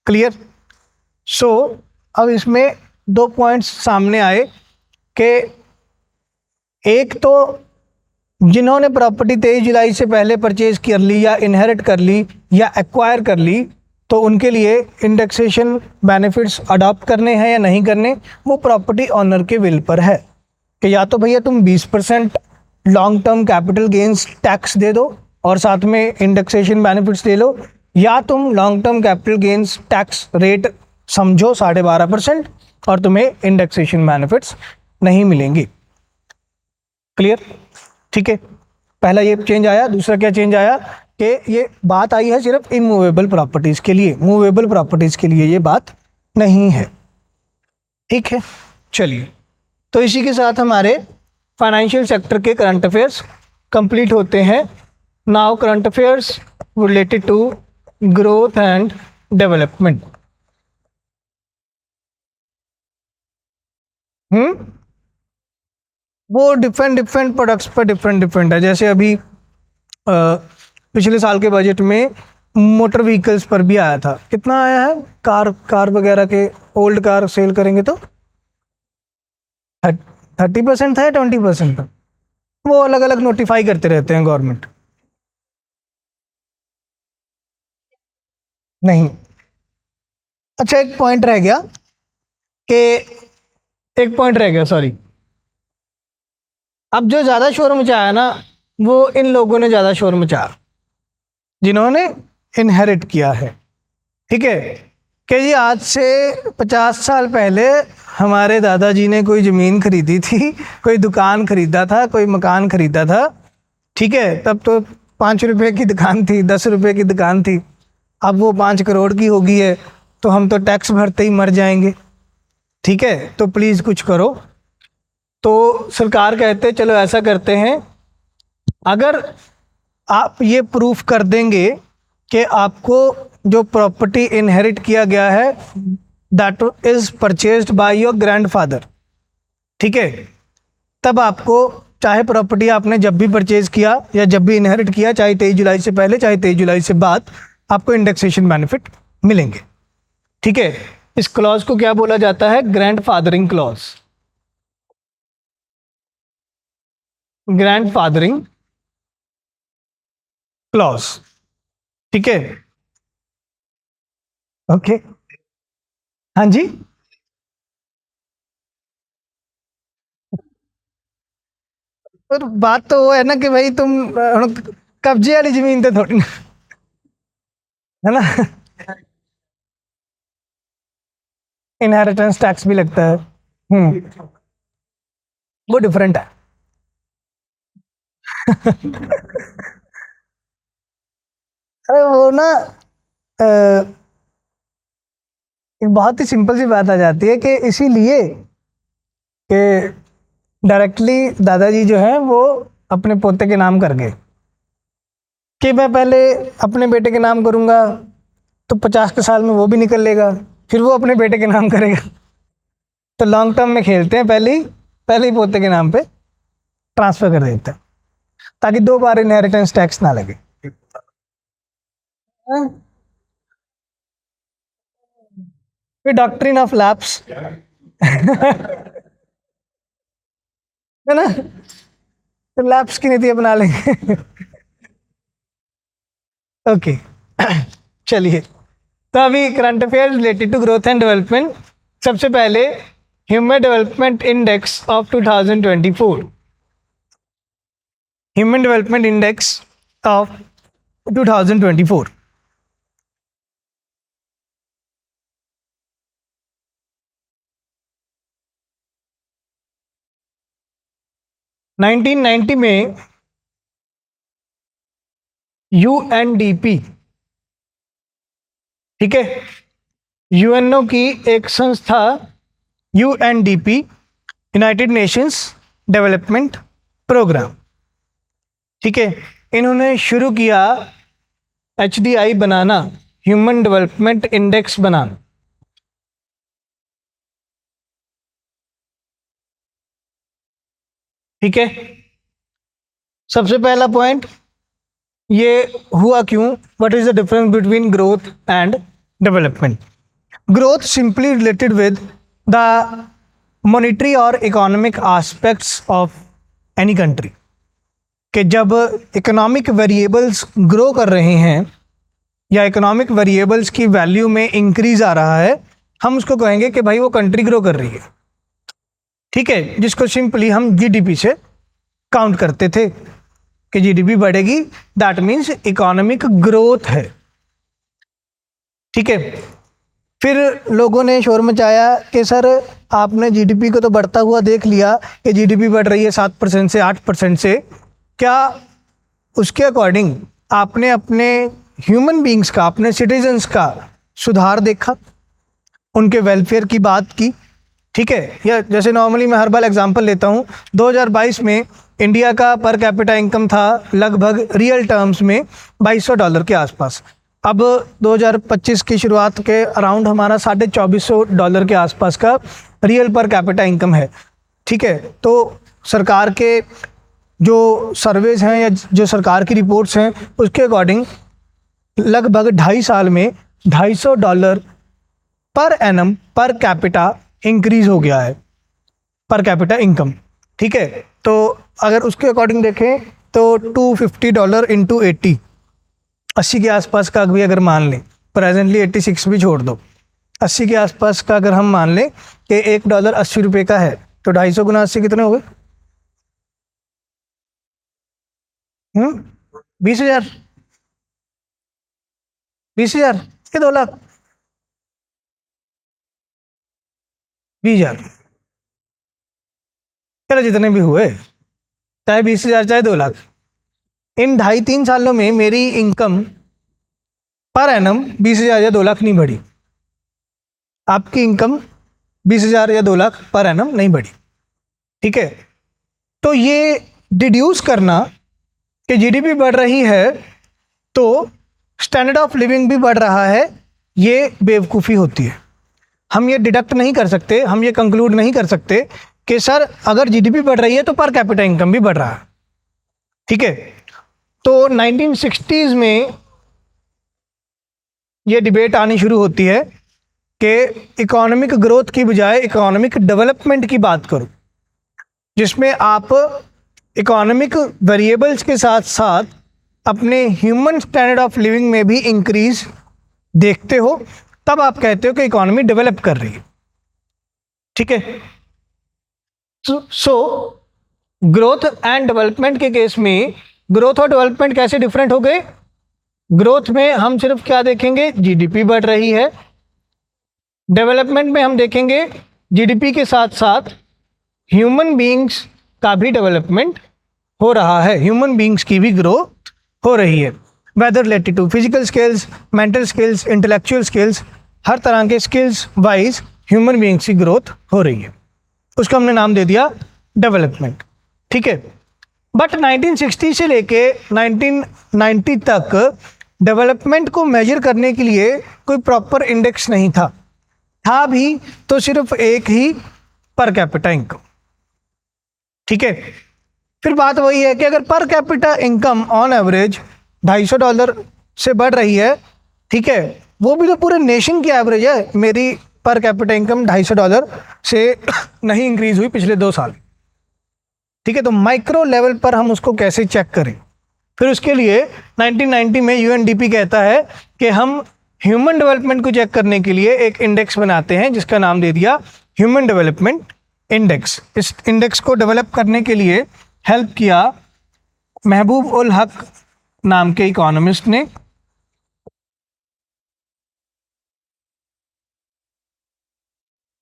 क्लियर? सो अब इसमें दो पॉइंट्स सामने आए कि एक तो जिन्होंने प्रॉपर्टी 23 जुलाई से पहले परचेज कर ली या इनहेरिट कर ली या एक्वायर कर ली, तो उनके लिए इंडेक्सेशन बेनिफिट्स अडॉप्ट करने हैं या नहीं करने, वो प्रॉपर्टी ऑनर के विल पर है कि या तो भैया तुम 20% long term capital gains tax दे दो और साथ में इंडेक्सेशन बेनिफिट्स ले लो, या तुम long term capital gains tax rate समझो 12.5% और तुम्हें इंडेक्सेशन बेनिफिट्स नहीं मिलेंगी। क्लियर? ठीक है, पहला ये चेंज आया। दूसरा क्या चेंज आया कि ये बात आई है सिर्फ इमूवेबल प्रॉपर्टीज के लिए, मूवेबल प्रॉपर्टीज के लिए ये बात नहीं है। ठीक है, चलिए, तो इसी के साथ हमारे फाइनेंशियल सेक्टर के करंट अफेयर्स कंप्लीट होते हैं। Now current affairs related to growth and development. वो डिफरेंट प्रोडक्ट्स पर डिफरेंट है। जैसे अभी पिछले साल के बजट में मोटर व्हीकल्स पर भी आया था। कितना आया है? कार वगैरह के ओल्ड कार सेल करेंगे तो 30% था या 20% था? वो अलग अलग नोटिफाई करते रहते हैं गवर्नमेंट। नहीं, अच्छा एक पॉइंट रह गया, सॉरी। अब जो ज़्यादा शोर मचाया ना, वो इन लोगों ने ज़्यादा शोर मचाया जिन्होंने इनहेरिट किया है। ठीक है, कि जी आज से 50 साल पहले हमारे दादाजी ने कोई ज़मीन खरीदी थी, कोई दुकान खरीदा था, कोई मकान खरीदा था। ठीक है, तब तो 5 रुपए की दुकान थी, 10 रुपए की दुकान थी। अब वो 5 करोड़ की हो गई है, तो हम तो टैक्स भरते ही मर जाएंगे। ठीक है, तो प्लीज़ कुछ करो। तो सरकार कहते चलो ऐसा करते हैं, अगर आप ये प्रूफ कर देंगे कि आपको जो प्रॉपर्टी इनहेरिट किया गया है that is purchased by your grandfather, ठीक है, तब आपको चाहे प्रॉपर्टी आपने जब भी परचेज किया या जब भी इनहेरिट किया, चाहे 23 जुलाई से पहले चाहे 23 जुलाई से बाद, आपको इंडेक्सेशन बेनिफिट मिलेंगे। ठीक है, इस क्लॉज को क्या बोला जाता है? Grandfathering clause. Grandfathering clause. ठीक है, ओके। हाँ जी, पर बात तो वो है ना कि भाई तुम कब्जे वाली जमीन तो थोड़ी ना, है ना। इनहेरिटेंस टैक्स भी लगता है। वो डिफरेंट है। अरे वो ना अ, एक बहुत ही सिंपल सी बात आ जाती है कि इसीलिए कि डायरेक्टली दादाजी जो है वो अपने पोते के नाम कर गए कि मैं पहले अपने बेटे के नाम करूंगा, तो 50 के साल में वो भी निकल लेगा, फिर वो अपने बेटे के नाम करेगा। तो लॉन्ग टर्म में खेलते हैं, पहले ही पोते के नाम पे ट्रांसफर कर देते हैं ताकि 2 बार इनहेरिटेंस टैक्स ना लगे। फिर डॉक्ट्रिन ऑफ लैप्स है ना, तो लैप्स की नीति अपना लेंगे। ओके, चलिए, तो अभी current affair related to growth and development. सबसे पहले human development index of 2024। Human development index of 2024। 1990 में यूएनडीपी, ठीक है, यूएनओ की एक संस्था, UNDP, United Nations development programme, ठीक है, इन्होंने शुरू किया एचडीआई बनाना, ह्यूमन डेवलपमेंट इंडेक्स बनाना। ठीक है, सबसे पहला पॉइंट ये हुआ क्यों, what is the difference between growth and development? Growth simply related with the monetary or economic aspects of any country कि जब इकोनॉमिक वेरिएबल्स ग्रो कर रहे हैं या इकोनॉमिक वेरिएबल्स की वैल्यू में इंक्रीज आ रहा है, हम उसको कहेंगे कि भाई वो कंट्री ग्रो कर रही है। ठीक है, जिसको सिंपली हम जीडीपी से काउंट करते थे कि जीडीपी बढ़ेगी, दैट मीन्स इकोनॉमिक ग्रोथ है। ठीक है, फिर लोगों ने शोर मचाया कि सर आपने जीडीपी को तो बढ़ता हुआ देख लिया कि जीडीपी बढ़ रही है 7% से 8% से, क्या उसके अकॉर्डिंग आपने अपने ह्यूमन बींग्स का, अपने सिटीजन्स का सुधार देखा, उनके वेलफेयर की बात की? ठीक है, या जैसे नॉर्मली मैं हर बार एग्जांपल लेता हूँ, 2022 में इंडिया का पर कैपिटा इनकम था लगभग रियल टर्म्स में $2200 के आसपास। अब 2025 की शुरुआत के अराउंड हमारा $2450 के आसपास का रियल पर कैपिटा इनकम है। ठीक है, तो सरकार के जो सर्वेज हैं या जो सरकार की रिपोर्ट्स हैं उसके अकॉर्डिंग लगभग 2.5 साल में $250 per annum per capita increase हो गया है, पर कैपिटा इनकम। ठीक है, तो अगर उसके अकॉर्डिंग देखें तो $250 इंटू 80 के आसपास का भी अगर मान लें, प्रेजेंटली 86 भी छोड़ दो, 80 के आसपास का अगर हम मान लें कि $1 ₹80 का है, तो 250 गुना 80 कितने हो गए? 20,000। 20,000 के 2 लाख, 20,000, चलो जितने भी हुए, चाहे 20,000 चाहे 2 लाख, इन 2.5-3 सालों में मेरी इनकम पर एनम 20,000 या 2 लाख नहीं बढ़ी। आपकी इनकम 20,000 या 2 लाख पर एनम नहीं बढ़ी। ठीक है, तो ये डिड्यूस करना कि जीडीपी बढ़ रही है तो स्टैंडर्ड ऑफ लिविंग भी बढ़ रहा है, ये बेवकूफ़ी होती है। हम ये डिडक्ट नहीं कर सकते, हम ये कंक्लूड नहीं कर सकते कि सर अगर जीडीपी बढ़ रही है तो पर कैपिटा इनकम भी बढ़ रहा है। ठीक है, तो 1960s में ये डिबेट आनी शुरू होती है कि इकोनॉमिक ग्रोथ की बजाय इकोनॉमिक डेवलपमेंट की बात करो, जिसमें आप इकोनॉमिक वेरिएबल्स के साथ साथ अपने ह्यूमन स्टैंडर्ड ऑफ लिविंग में भी इंक्रीज देखते हो, तब आप कहते हो कि इकोनॉमी डेवलप कर रही है। ठीक है, सो ग्रोथ एंड डेवलपमेंट के केस में ग्रोथ और डेवलपमेंट कैसे डिफरेंट हो गए? ग्रोथ में हम सिर्फ क्या देखेंगे? जीडीपी बढ़ रही है। डेवलपमेंट में हम देखेंगे जीडीपी के साथ साथ ह्यूमन बीइंग्स का भी डेवलपमेंट हो रहा है, ह्यूमन बीइंग्स की भी ग्रोथ हो रही है, whether related to physical skills, mental skills, intellectual skills, हर तरह के स्किल्स वाइज ह्यूमन बीइंग्स की ग्रोथ हो रही है। उसका हमने नाम दे दिया डेवलपमेंट। ठीक है, बट 1960 से लेके 1990 तक डेवलपमेंट को मेजर करने के लिए कोई प्रॉपर इंडेक्स नहीं था भी तो सिर्फ एक ही पर कैपिटा इनकम। ठीक है, फिर बात वही है कि अगर per capita income on average $250 से बढ़ रही है, ठीक है, वो भी तो पूरे नेशन की एवरेज है। मेरी पर कैपिटा इनकम $250 से नहीं इंक्रीज हुई पिछले 2 साल। ठीक है, तो माइक्रो लेवल पर हम उसको कैसे चेक करें? फिर उसके लिए 1990 में यूएनडीपी कहता है कि हम ह्यूमन डेवलपमेंट को चेक करने के लिए एक इंडेक्स बनाते हैं जिसका नाम दे दिया ह्यूमन डेवलपमेंट इंडेक्स। इस इंडेक्स को डेवलप करने के लिए हेल्प किया महबूब उल हक नाम के इकोनॉमिस्ट ने।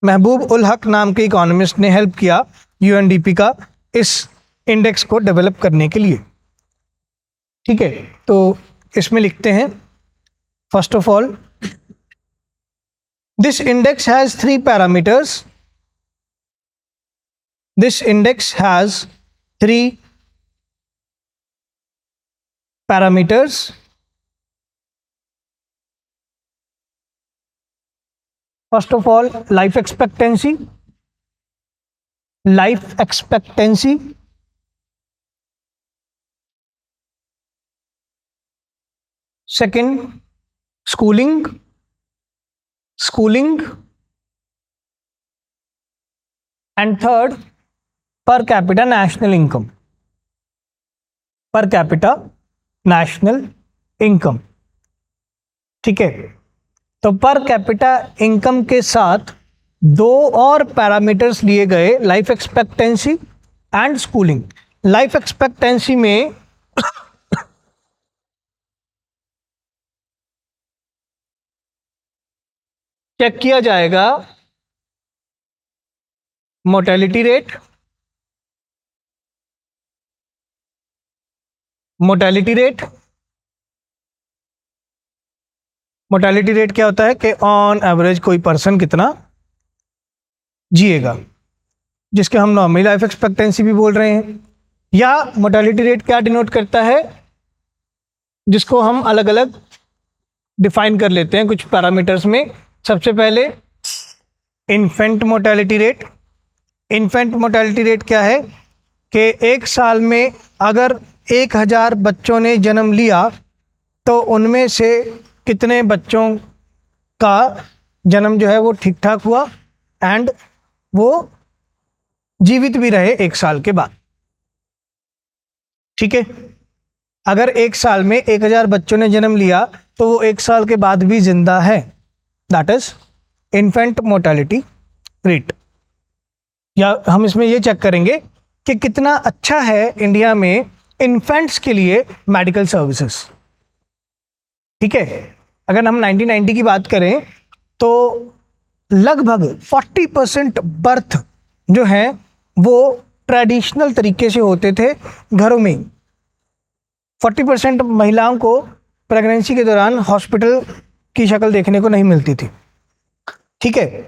महबूब उल हक नाम के इकोनॉमिस्ट ने हेल्प किया यूएनडीपी का इस इंडेक्स को डेवलप करने के लिए। ठीक है, तो इसमें लिखते हैं, first of all this index has 3 parameters. This index has 3 parameters. First of all life expectancy, second schooling, and third per capita national income। Per capita national income. ठीक है, तो पर कैपिटा इनकम के साथ दो और parameters लिए गए, life expectancy and schooling. Life expectancy में चेक किया जाएगा mortality rate, mortality rate. Mortality rate क्या होता है कि ऑन एवरेज कोई पर्सन कितना जिएगा, जिसके हम नॉर्मल लाइफ एक्सपेक्टेंसी भी बोल रहे हैं। या मोर्टेलिटी रेट क्या डिनोट करता है, जिसको हम अलग अलग डिफाइन कर लेते हैं कुछ पैरामीटर्स में। सबसे पहले infant mortality rate. Infant mortality rate क्या है कि एक साल में अगर 1000 बच्चों ने जन्म लिया तो उनमें से कितने बच्चों का जन्म जो है वो ठीक ठाक हुआ एंड वो जीवित भी रहे एक साल के बाद। ठीक है, अगर एक साल में 1000 बच्चों ने जन्म लिया तो वो एक साल के बाद भी जिंदा है, that is infant mortality rate. या हम इसमें ये चेक करेंगे कि कितना अच्छा है इंडिया में इन्फेंट्स के लिए मेडिकल सर्विसेज। ठीक है, अगर हम 1990 की बात करें तो लगभग 40% बर्थ जो है वो ट्रेडिशनल तरीके से होते थे घरों में। 40% महिलाओं को प्रेगनेंसी के दौरान हॉस्पिटल की शक्ल देखने को नहीं मिलती थी। ठीक है,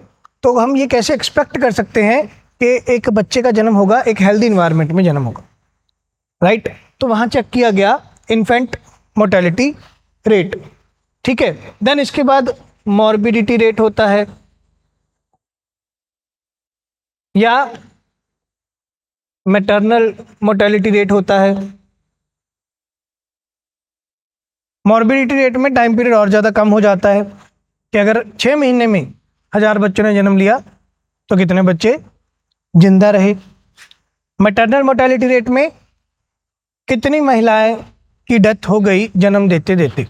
तो हम ये कैसे एक्सपेक्ट कर सकते हैं कि एक बच्चे का जन्म होगा, एक हेल्दी इन्वायरमेंट में जन्म होगा, राइट? तो वहाँ चेक किया गया इन्फेंट मोर्टेलिटी रेट। ठीक है, देन इसके बाद मॉर्बिडिटी रेट होता है या मैटरनल मोर्टेलिटी रेट होता है। मॉर्बिडिटी रेट में टाइम पीरियड और ज़्यादा कम हो जाता है कि अगर 6 महीने में 1000 बच्चों ने जन्म लिया तो कितने बच्चे जिंदा रहे। मैटरनल मोर्टेलिटी रेट में कितनी महिलाएं की डेथ हो गई जन्म देते देते,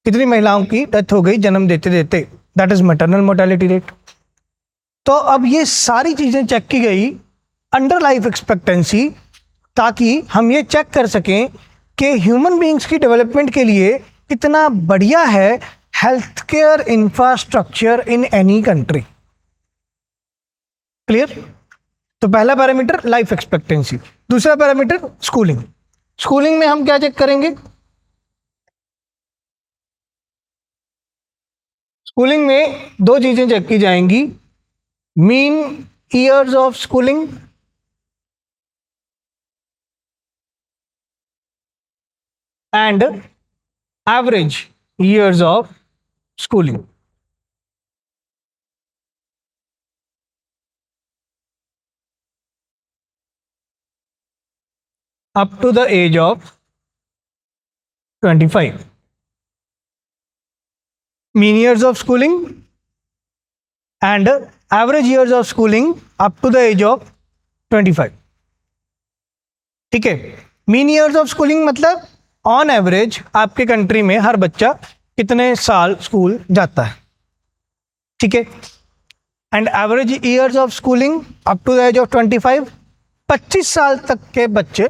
कितनी महिलाओं की डेथ हो गई जन्म देते देते, that is maternal mortality rate. तो अब ये सारी चीज़ें चेक की गई अंडर लाइफ एक्सपेक्टेंसी, ताकि हम ये चेक कर सकें कि ह्यूमन बीइंग्स की डेवलपमेंट के लिए कितना बढ़िया है health care infrastructure in any country. Clear? तो पहला पैरामीटर लाइफ एक्सपेक्टेंसी, दूसरा पैरामीटर स्कूलिंग। स्कूलिंग में हम क्या चेक करेंगे? स्कूलिंग में दो चीजें चेक की जाएंगी, mean years of schooling and average years of schooling. up to the age of 25, mean years of schooling and average years of schooling up to the age of 25। ठीक है, mean years of schooling मतलब on average आपके country में हर बच्चा कितने साल school जाता है। ठीक है, and average years of schooling up to the age of 25, 25 साल तक के बच्चे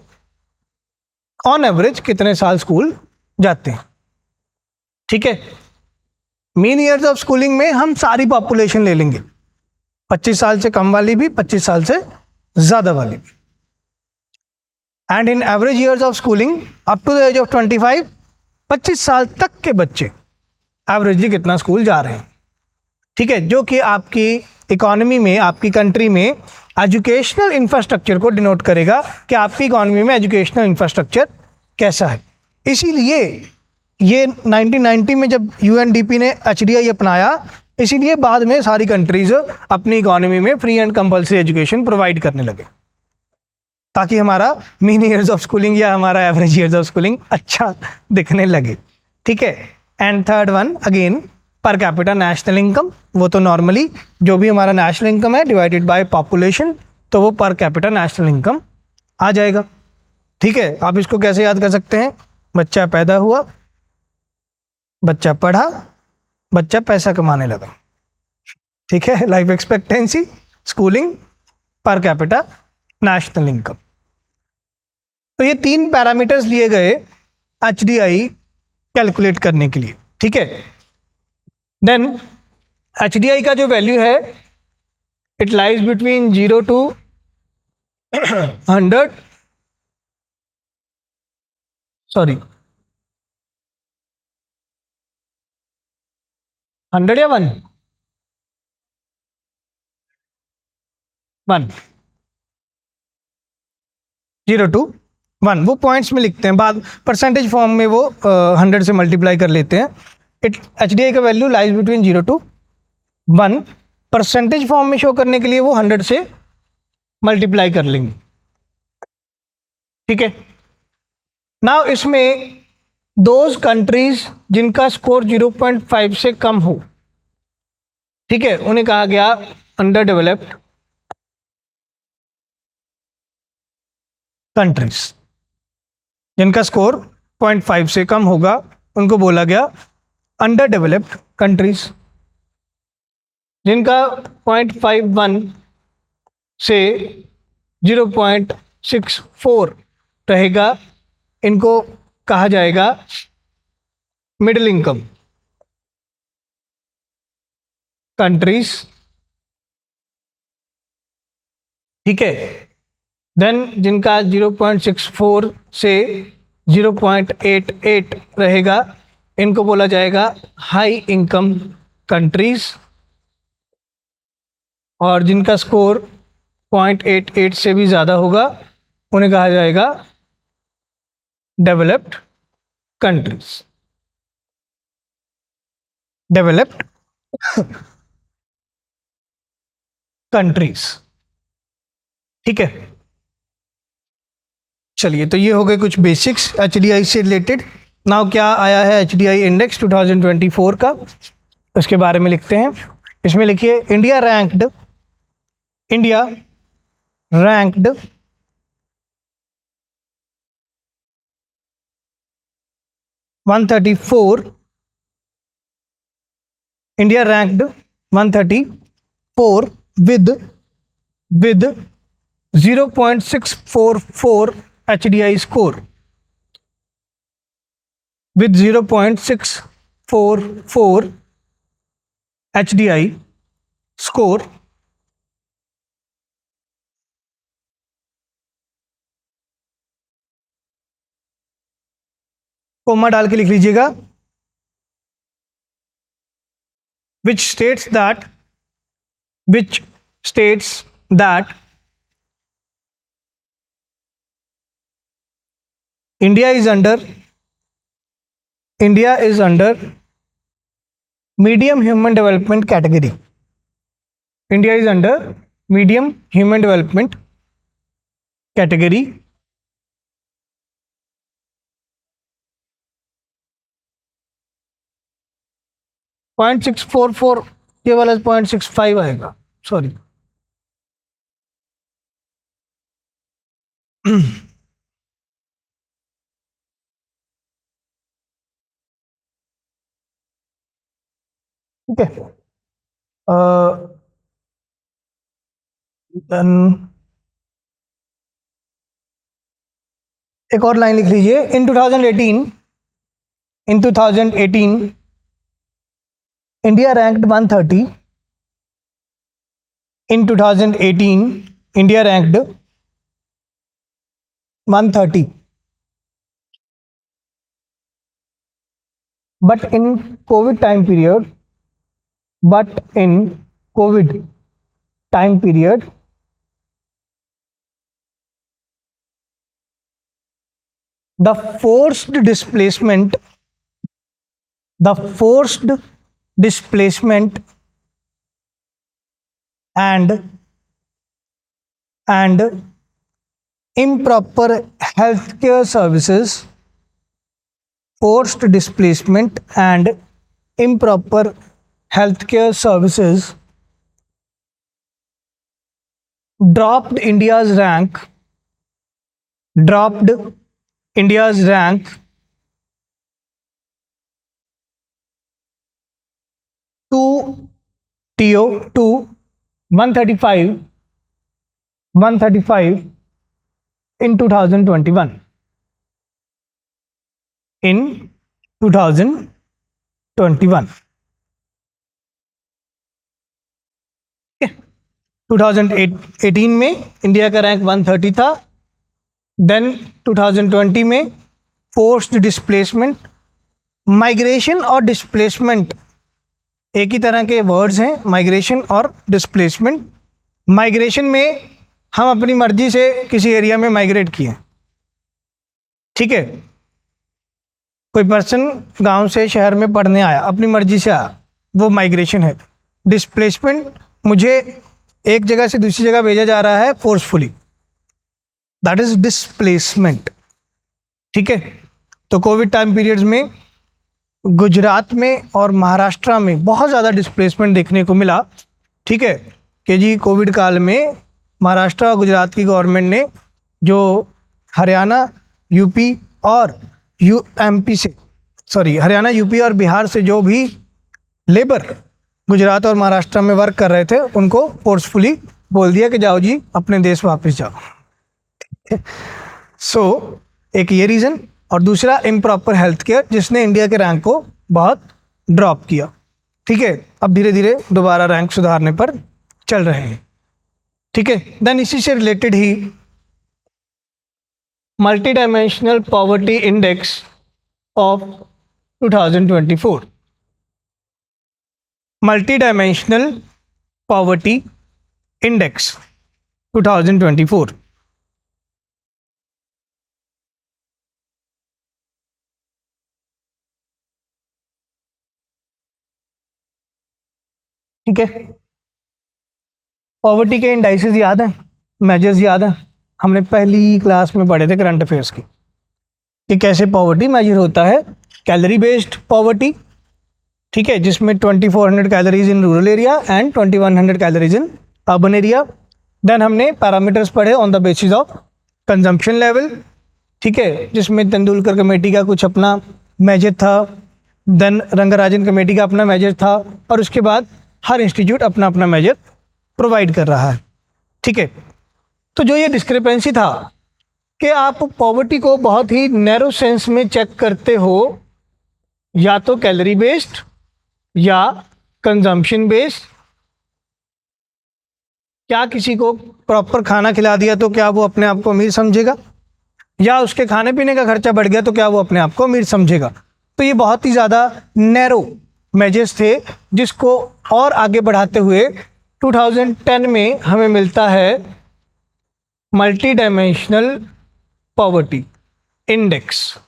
ऑन एवरेज कितने साल स्कूल जाते हैं। ठीक है, मीन ईयर्स ऑफ स्कूलिंग में हम सारी पॉपुलेशन ले लेंगे, 25 साल से कम वाली भी, 25 साल से ज्यादा वाली भी। And in average years of schooling up to the age of 25, 25 साल तक के बच्चे एवरेजली कितना स्कूल जा रहे हैं। ठीक है, जो कि आपकी इकोनॉमी में, आपकी कंट्री में एजुकेशनल इंफ्रास्ट्रक्चर को डिनोट करेगा कि आपकी इकोनॉमी में एजुकेशनल इंफ्रास्ट्रक्चर कैसा है। इसीलिए ये 1990 में जब यूएनडीपी ने HDI अपनाया, इसीलिए बाद में सारी कंट्रीज अपनी इकोनॉमी में free and compulsory education provide करने लगे, ताकि हमारा मीन ईयर्स ऑफ स्कूलिंग या हमारा एवरेज ईयर्स ऑफ स्कूलिंग अच्छा दिखने लगे। ठीक है, and third one again per capita national income. वो तो नॉर्मली जो भी हमारा नेशनल इनकम है डिवाइडेड बाय पॉपुलेशन, तो वो पर कैपिटा नेशनल इनकम आ जाएगा। ठीक है, आप इसको कैसे याद कर सकते हैं? बच्चा पैदा हुआ, बच्चा पढ़ा, बच्चा पैसा कमाने लगा। ठीक है, life expectancy, schooling, per capita, national income. तो ये 3 पैरामीटर्स लिए गए एचडीआई कैलकुलेट करने के लिए। ठीक है, देन एचडीआई का जो वैल्यू है, it lies between 0 to 100, sorry 100 या 1 1 0 to 1, वो पॉइंट्स में लिखते हैं, बाद परसेंटेज फॉर्म में वो 100 से मल्टीप्लाई कर लेते हैं। इट एचडीआई का value lies between 0 to 1, percentage form में शो करने के लिए वो 100 से मल्टीप्लाई कर लेंगे। ठीक है, नाउ इसमें दोज कंट्रीज जिनका स्कोर 0.5 से कम हो, ठीक है, उन्हें कहा गया अंडर डेवलप्ड कंट्रीज। जिनका स्कोर 0.5 से कम होगा उनको बोला गया अंडर डेवलप्ड कंट्रीज। जिनका 0.51 से 0.64 रहेगा, इनको कहा जाएगा मिडिल इनकम कंट्रीज। ठीक है, देन जिनका 0.64 से 0.88 रहेगा, इनको बोला जाएगा हाई इनकम कंट्रीज। और जिनका स्कोर 0.88 से भी ज़्यादा होगा, उन्हें कहा जाएगा डेवलप्ड कंट्रीज। Developed countries. ठीक है, चलिए, तो ये हो गए कुछ बेसिक्स एचडीआई से रिलेटेड। नाउ क्या आया है एचडीआई इंडेक्स 2024 का, उसके बारे में लिखते हैं। इसमें लिखिए India ranked 134, India ranked 134 with 0.644 HDI score, with 0.644 HDI score, comma डाल के लिख लीजिएगा, which states that India is under medium human development category. India is under medium human development category. Point 644 के वाला 0.65 आएगा, सॉरी। ठीक है, एक और लाइन लिख लीजिए। इन 2018 India ranked 130। In 2018 India ranked 130, but in COVID time period, the forced displacement and improper healthcare services, dropped India's rank dropped India's rank to TO to 135 in 2021. In 2021, 2018 में इंडिया का rank 130 था. Then 2020 में forced displacement. Migration और displacement एक ही तरह के words हैं, migration और डिस्प्लेसमेंट. माइग्रेशन में हम अपनी मर्जी से किसी एरिया में माइग्रेट किए, ठीक है. कोई पर्सन गांव से शहर में पढ़ने आया, अपनी मर्जी से आया, वो माइग्रेशन है. डिस्प्लेसमेंट, मुझे एक जगह से दूसरी जगह भेजा जा रहा है फोर्सफुली, दैट इज डिस्प्लेसमेंट, ठीक है. तो कोविड टाइम पीरियड्स में गुजरात में और महाराष्ट्र में बहुत ज़्यादा डिस्प्लेसमेंट देखने को मिला, ठीक है. कि जी कोविड काल में महाराष्ट्र और गुजरात की गवर्नमेंट ने जो हरियाणा यूपी और हरियाणा यूपी और बिहार से जो भी लेबर गुजरात और महाराष्ट्र में वर्क कर रहे थे, उनको फोर्सफुली बोल दिया कि जाओ जी अपने देश वापस जाओ. सो एक ये रीज़न, और दूसरा इम्प्रॉपर हेल्थ केयर, जिसने इंडिया के रैंक को बहुत ड्रॉप किया, ठीक है. अब धीरे धीरे दोबारा रैंक सुधारने पर चल रहे हैं, ठीक है. देन इसी से related he multi dimensional poverty index of 2024, multi dimensional poverty index 2024. ठीक है. पॉवर्टी के इंडाइसेस याद हैं, मेजर्स याद हैं, हमने पहली क्लास में पढ़े थे करंट अफेयर्स की, कि कैसे पॉवर्टी मेजर होता है. कैलोरी बेस्ड पॉवर्टी, ठीक है, जिसमें 2400 calories in rural area and 2100 calories in urban area. Then हमने पैरामीटर्स पढ़े on the basis of consumption level, ठीक है, जिसमें तेंदुलकर कमेटी का कुछ अपना मेजर था, देन रंगराजन कमेटी का अपना मेजर था, और उसके बाद हर इंस्टीट्यूट अपना अपना मेजर प्रोवाइड कर रहा है, ठीक है. तो जो ये डिस्क्रिपेंसी था कि आप पॉवर्टी को बहुत ही नैरो सेंस में चेक करते हो, या तो कैलोरी बेस्ड या कंजम्पशन बेस्ड. क्या किसी को प्रॉपर खाना खिला दिया तो क्या वो अपने आप को अमीर समझेगा, या उसके खाने पीने का खर्चा बढ़ गया तो क्या वो अपने आप को अमीर समझेगा. तो ये बहुत ही ज़्यादा नैरो मेजर्स थे, जिसको और आगे बढ़ाते हुए 2010 में हमें मिलता है मल्टी डायमेंशनल पॉवर्टी इंडेक्स,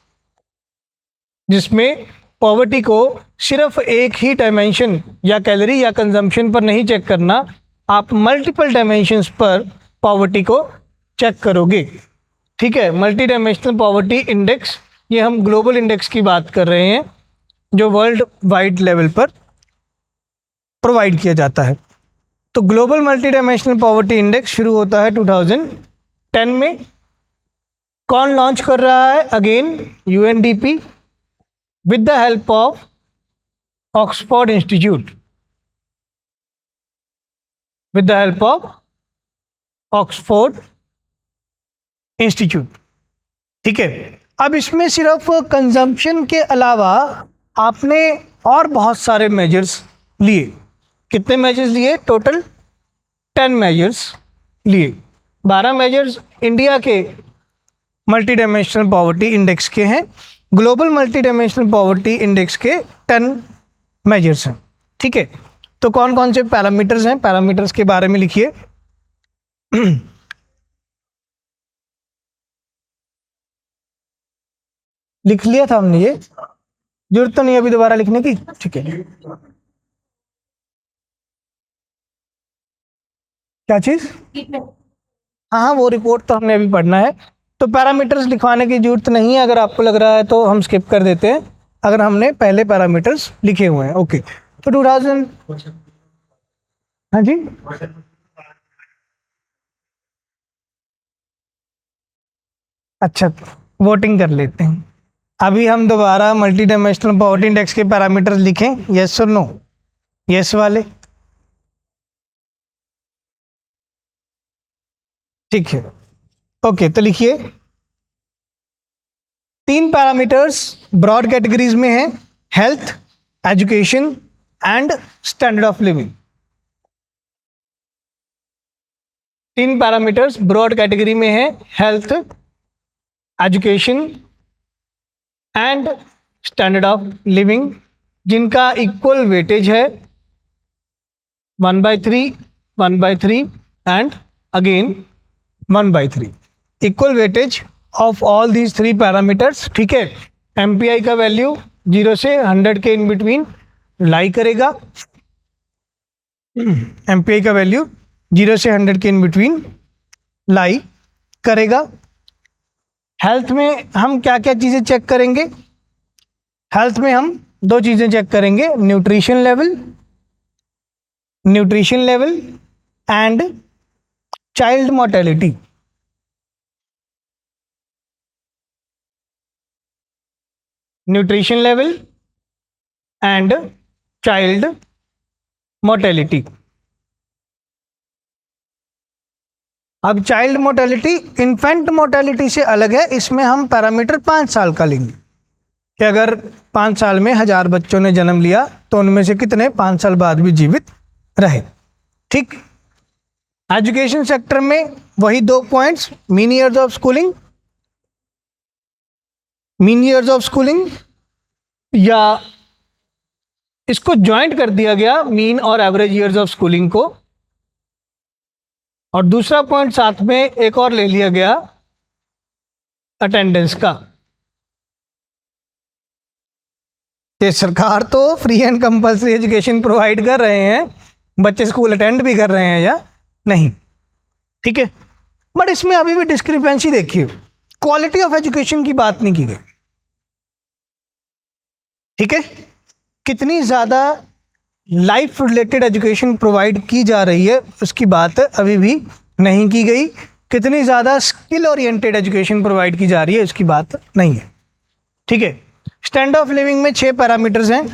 जिसमें पॉवर्टी को सिर्फ एक ही डायमेंशन या कैलोरी या कंजम्पशन पर नहीं चेक करना, आप मल्टीपल डायमेंशंस पर पॉवर्टी को चेक करोगे, ठीक है. मल्टी डायमेंशनल पॉवर्टी इंडेक्स, ये हम ग्लोबल इंडेक्स की बात कर रहे हैं, जो वर्ल्ड वाइड लेवल पर प्रोवाइड किया जाता है. तो global multi dimensional poverty index शुरू होता है 2010 में. कौन लॉन्च कर रहा है? Again UNDP with the help of Oxford institute, with the help of Oxford institute, ठीक है. अब इसमें सिर्फ कंजम्पशन के अलावा आपने और बहुत सारे मेजर्स लिए. कितने मेजर्स लिए? टोटल 10 मेजर्स लिए. 12 मेजर्स इंडिया के मल्टी डायमेंशनल पॉवर्टी इंडेक्स के हैं, global multi dimensional poverty index के 10 मेजर्स हैं, ठीक है. तो कौन कौन से पैरामीटर्स हैं, पैरामीटर्स के बारे में लिखिए. लिख लिया था हमने, ये जरूरत तो नहीं अभी दोबारा लिखने की, ठीक है. क्या चीज? हाँ हाँ, वो रिपोर्ट तो हमने अभी पढ़ना है, तो पैरामीटर्स लिखवाने की जरूरत नहीं है. अगर आपको लग रहा है तो हम स्किप कर देते हैं, अगर हमने पहले पैरामीटर्स लिखे हुए हैं. ओके, तो 2000, हाँ जी, अच्छा, वोटिंग कर लेते हैं। अभी हम दोबारा मल्टी डायमेंशनल पॉवर्टी इंडेक्स के पैरामीटर्स लिखें, यस और नो? यस वाले, ठीक है। ओके, तो लिखिए, 3 पैरामीटर्स ब्रॉड कैटेगरीज में हैं, health, education and standard of living. 3 parameters broad category में हैं, health, education and standard of living, जिनका इक्वल वेटेज है 1/3, 1/3 and again 1/3। Equal weightage of all these 3 parameters, ठीक है। एमपीआई का वैल्यू 0 से 100 के इन बिटवीन लाई करेगा। एमपीआई का वैल्यू 0 से 100 के इन बिटवीन लाई करेगा। हेल्थ में हम क्या क्या चीज़ें चेक करेंगे? हेल्थ में हम 2 चीज़ें चेक करेंगे, nutrition level and child mortality. Nutrition level and child mortality. अब चाइल्ड मोर्टेलिटी इन्फेंट मोर्टेलिटी से अलग है, इसमें हम पैरामीटर 5 साल का लेंगे कि अगर 5 साल में 1000 बच्चों ने जन्म लिया तो उनमें से कितने 5 साल बाद भी जीवित रहे, ठीक। एजुकेशन सेक्टर में वही 2 points, mean years of schooling, या इसको ज्वाइंट कर दिया गया मीन और एवरेज ईयर्स ऑफ स्कूलिंग को, और दूसरा पॉइंट साथ में एक और ले लिया गया अटेंडेंस का, कि सरकार तो free and compulsory education provide कर रहे हैं, बच्चे स्कूल अटेंड भी कर रहे हैं या नहीं, ठीक है। बट इसमें अभी भी डिस्क्रिपेंसी देखिए, क्वालिटी ऑफ एजुकेशन की बात नहीं की गई, ठीक है। कितनी ज़्यादा लाइफ रिलेटेड एजुकेशन प्रोवाइड की जा रही है उसकी बात अभी भी नहीं की गई, कितनी ज़्यादा स्किल ओरिएंटेड एजुकेशन प्रोवाइड की जा रही है उसकी बात नहीं है, ठीक है। स्टैंडर्ड ऑफ लिविंग में 6 पैरामीटर्स हैं,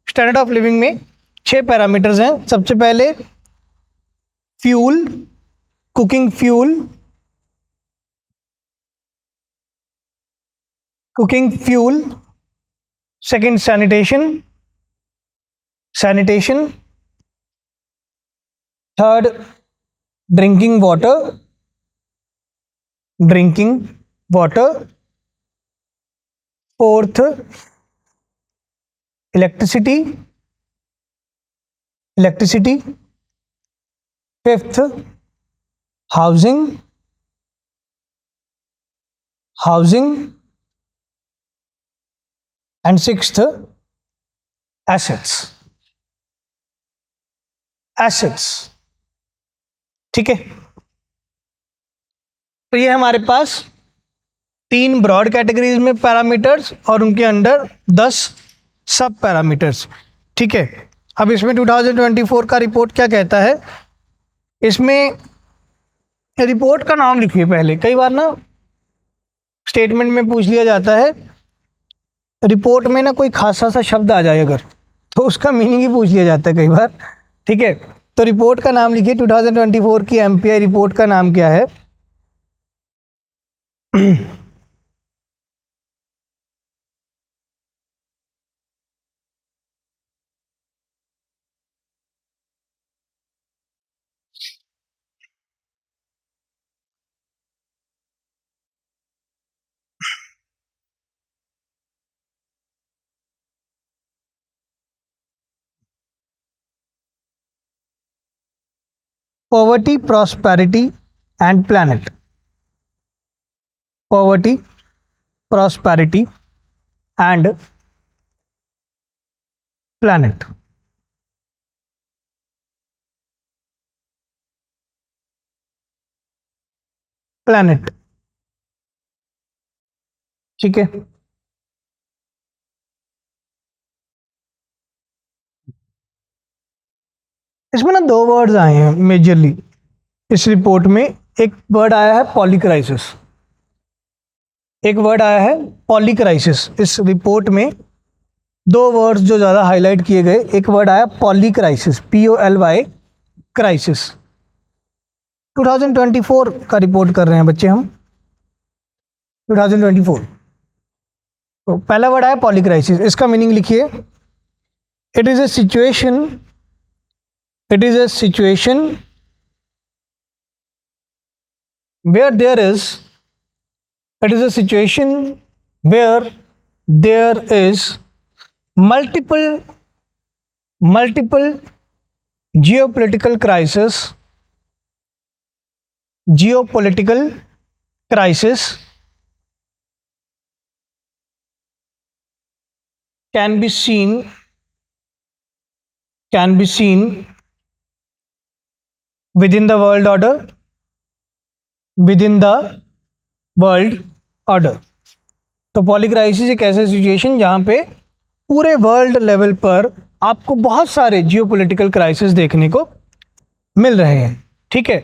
स्टैंडर्ड ऑफ लिविंग में 6 पैरामीटर्स हैं। सबसे पहले fuel, cooking fuel, second sanitation, third drinking water, fourth electricity, fifth housing and sixth assets, ठीक है। तो ये हमारे पास 3 ब्रॉड कैटेगरीज में पैरामीटर्स और उनके अंडर 10 सब पैरामीटर्स, ठीक है। अब इसमें 2024 का रिपोर्ट क्या कहता है? इसमें रिपोर्ट का नाम लिखिए पहले। कई बार ना स्टेटमेंट में पूछ लिया जाता है, रिपोर्ट में ना कोई खासा सा शब्द आ जाए अगर, तो उसका मीनिंग ही पूछ लिया जाता है कई बार, ठीक है। तो रिपोर्ट का नाम लिखिए, 2024 की एमपीआई रिपोर्ट का नाम क्या है? Poverty, prosperity and planet. Poverty, prosperity and planet. Planet, ठीक है। इसमें ना 2 वर्ड्स आए हैं मेजरली इस रिपोर्ट में। एक वर्ड आया है पॉलीक्राइसिस, एक वर्ड आया है पॉली क्राइसिस। इस रिपोर्ट में दो वर्ड्स जो ज़्यादा हाईलाइट किए गए, एक वर्ड आया पॉली क्राइसिस, POLY क्राइसिस। 2024 का रिपोर्ट कर रहे हैं बच्चे हम, 2024। तो पहला वर्ड आया पॉली क्राइसिस, इसका मीनिंग लिखिए। It is a situation where there is it is a situation where there is multiple geopolitical crisis can be seen within the world order। तो पॉली क्राइसिस एक ऐसा सिचुएशन जहां पे पूरे world level पर आपको बहुत सारे जियोपॉलिटिकल क्राइसिस देखने को मिल रहे हैं। ठीक है,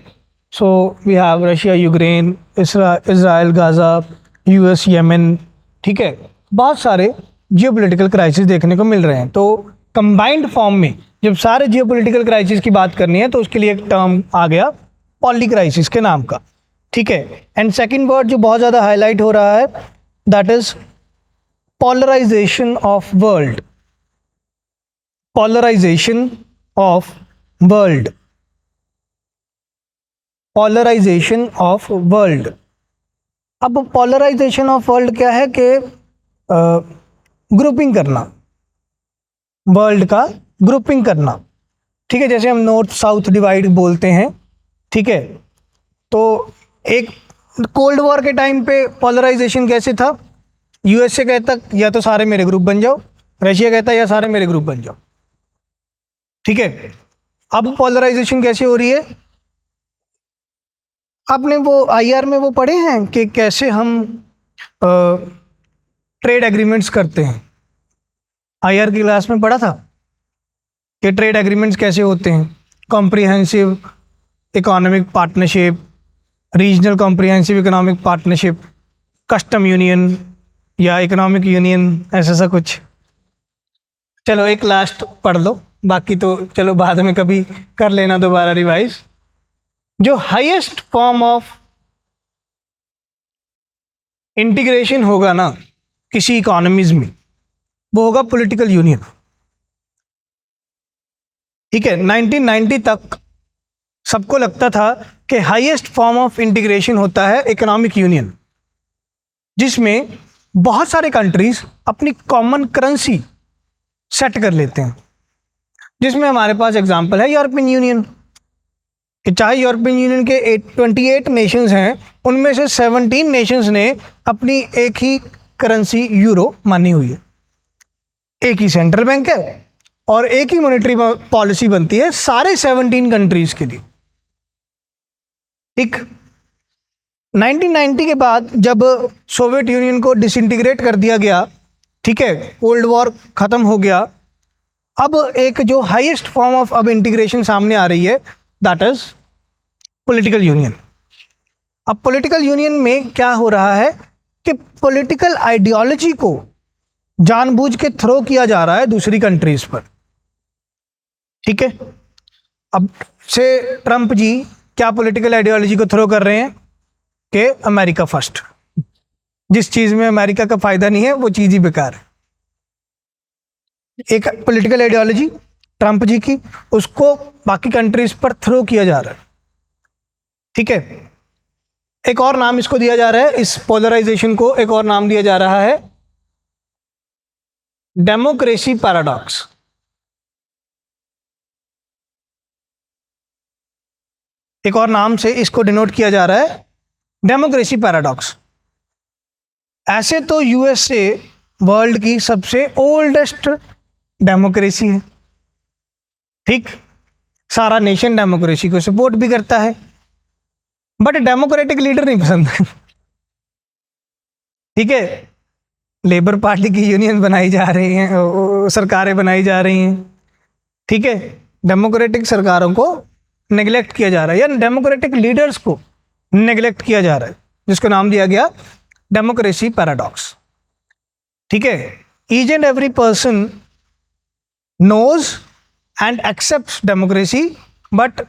so we have Russia Ukraine, Israel Gaza, US Yemen. ठीक है, बहुत सारे जियोपॉलिटिकल क्राइसिस देखने को मिल रहे हैं। तो कंबाइंड फॉर्म में जब सारे जियोपॉलिटिकल क्राइसिस की बात करनी है तो उसके लिए एक टर्म आ गया पॉली क्राइसिस के नाम का। ठीक है, एंड सेकंड वर्ड जो बहुत ज़्यादा हाईलाइट हो रहा है, that is polarisation of world. Polarisation of world. अब पोलराइजेशन ऑफ वर्ल्ड क्या है कि ग्रुपिंग करना, वर्ल्ड का ग्रुपिंग करना। ठीक है, जैसे हम नॉर्थ साउथ डिवाइड बोलते हैं। ठीक है, तो एक कोल्ड वॉर के टाइम पे पोलराइजेशन कैसे था, USA कहता या तो सारे मेरे ग्रुप बन जाओ, रशिया कहता या सारे मेरे ग्रुप बन जाओ। ठीक है, अब पोलराइजेशन कैसे हो रही है, आपने वो IR में वो पढ़े हैं कि कैसे हम ट्रेड एग्रीमेंट्स करते हैं। IR की क्लास में पढ़ा था कि ट्रेड एग्रीमेंट्स कैसे होते हैं, comprehensive economic partnership, regional comprehensive economic partnership, custom union या इकोनॉमिक यूनियन, ऐसा कुछ। चलो एक लास्ट पढ़ लो, बाकी तो चलो बाद में कभी कर लेना दोबारा रिवाइज। जो हाईएस्ट फॉर्म ऑफ इंटीग्रेशन होगा ना किसी इकोनॉमीज में, वो होगा पॉलिटिकल यूनियन। ठीक है, 1990 तक सबको लगता था कि हाईएस्ट फॉर्म ऑफ इंटीग्रेशन होता है इकोनॉमिक यूनियन, जिसमें बहुत सारे कंट्रीज अपनी कॉमन करेंसी सेट कर लेते हैं। जिसमें हमारे पास एग्जांपल है यूरोपियन यूनियन, कि चाहे यूरोपियन यूनियन के 28 नेशंस हैं, उनमें से 17 नेशंस ने अपनी एक ही करेंसी यूरो मानी हुई है। एक ही सेंट्रल बैंक है और एक ही मॉनेटरी पॉलिसी बनती है सारे 17 कंट्रीज के लिए। ठीक, 1990 के बाद जब सोवियत यूनियन को डिसइंटीग्रेट कर दिया गया, ठीक है, कोल्ड वॉर खत्म हो गया, अब एक जो हाईएस्ट फॉर्म ऑफ अब इंटीग्रेशन सामने आ रही है, दैट इज पॉलिटिकल यूनियन। अब पॉलिटिकल यूनियन में क्या हो रहा है कि पॉलिटिकल आइडियोलॉजी को जानबूझ के थ्रो किया जा रहा है दूसरी कंट्रीज पर। ठीक है, अब से ट्रंप जी क्या पॉलिटिकल आइडियोलॉजी को थ्रो कर रहे हैं कि अमेरिका फर्स्ट, जिस चीज में अमेरिका का फायदा नहीं है वो चीज ही बेकार है। एक पॉलिटिकल आइडियोलॉजी ट्रंप जी की, उसको बाकी कंट्रीज पर थ्रो किया जा रहा है। ठीक है, एक और नाम इसको दिया जा रहा है, इस पोलराइजेशन को एक और नाम दिया जा रहा है डेमोक्रेसी पैराडॉक्स। एक और नाम से इसको डिनोट किया जा रहा है डेमोक्रेसी पैराडॉक्स। ऐसे तो USA वर्ल्ड की सबसे ओल्डेस्ट डेमोक्रेसी है। ठीक, सारा नेशन डेमोक्रेसी को सपोर्ट भी करता है, बट डेमोक्रेटिक लीडर नहीं पसंद। ठीक है, लेबर पार्टी की यूनियन बनाई जा रही हैं, सरकारें बनाई जा रही हैं। ठीक है, डेमोक्रेटिक सरकारों को नेग्लेक्ट किया जा रहा है या डेमोक्रेटिक लीडर्स को नेग्लेक्ट किया जा रहा है, जिसको नाम दिया गया डेमोक्रेसी पैराडॉक्स। ठीक है, each and every person knows and accepts democracy but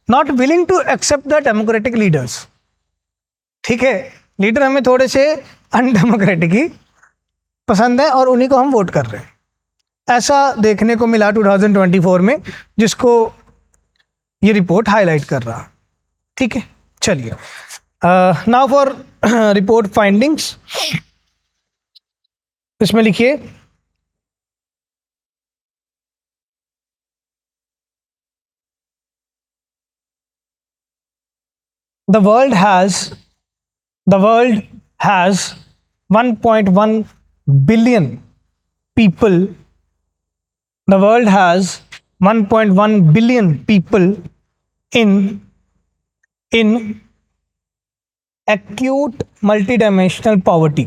not willing to accept the democratic leaders। ठीक है, लीडर हमें थोड़े से अनडेमोक्रेटिक ही पसंद है और उन्हीं को हम वोट कर रहे हैं, ऐसा देखने को मिला 2024 में, जिसको ये रिपोर्ट हाईलाइट कर रहा। ठीक है, चलिए नाउ फॉर रिपोर्ट फाइंडिंग्स। इसमें लिखिए The world has 1.1 billion people. The world has 1.1 billion people in acute multidimensional poverty.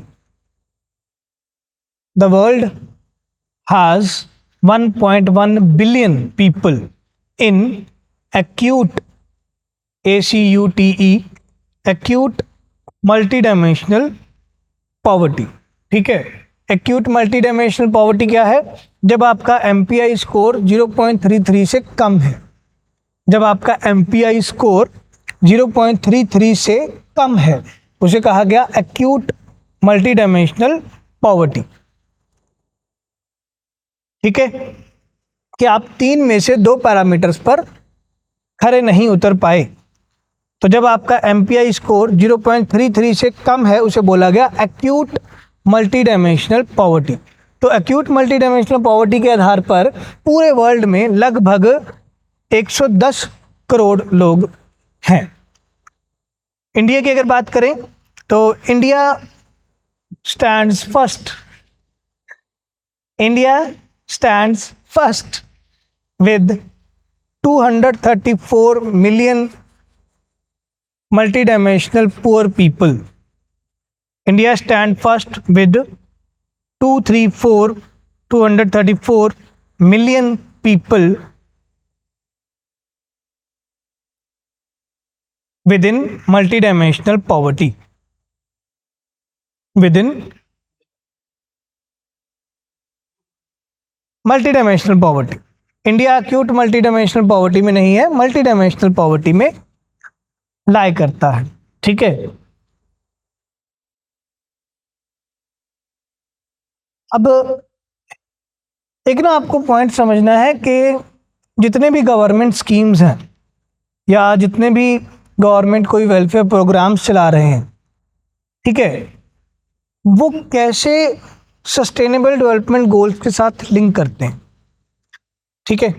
The world has 1.1 billion people in acute ACUTE acute multidimensional poverty। ठीक है, acute multidimensional poverty क्या है? जब आपका MPI score 0.33 से कम है, जब आपका MPI स्कोर 0.33 से कम है उसे कहा गया एक्यूट मल्टीडायमेंशनल पॉवर्टी। ठीक है, कि आप 3 में से 2 पैरामीटर्स पर खरे नहीं उतर पाए, तो जब आपका MPI स्कोर 0.33 से कम है उसे बोला गया एक्यूट मल्टीडायमेंशनल पॉवर्टी। तो एक्यूट मल्टीडायमेंशनल पॉवर्टी के आधार पर पूरे वर्ल्ड में लगभग 110 करोड़ लोग हैं। इंडिया की अगर बात करें तो India stands first with 234 million multidimensional poor people। India stands first with 234 million people within multidimensional poverty। within multidimensional poverty। India acute multidimensional poverty में नहीं है, मल्टीडायमेंशनल पॉवर्टी में लाई करता है। ठीक है, अब एक ना आपको पॉइंट समझना है कि जितने भी गवर्नमेंट स्कीम्स हैं या जितने भी गवर्नमेंट कोई वेलफेयर प्रोग्राम्स चला रहे हैं, ठीक है, वो कैसे सस्टेनेबल डेवलपमेंट गोल्स के साथ लिंक करते हैं। ठीक है,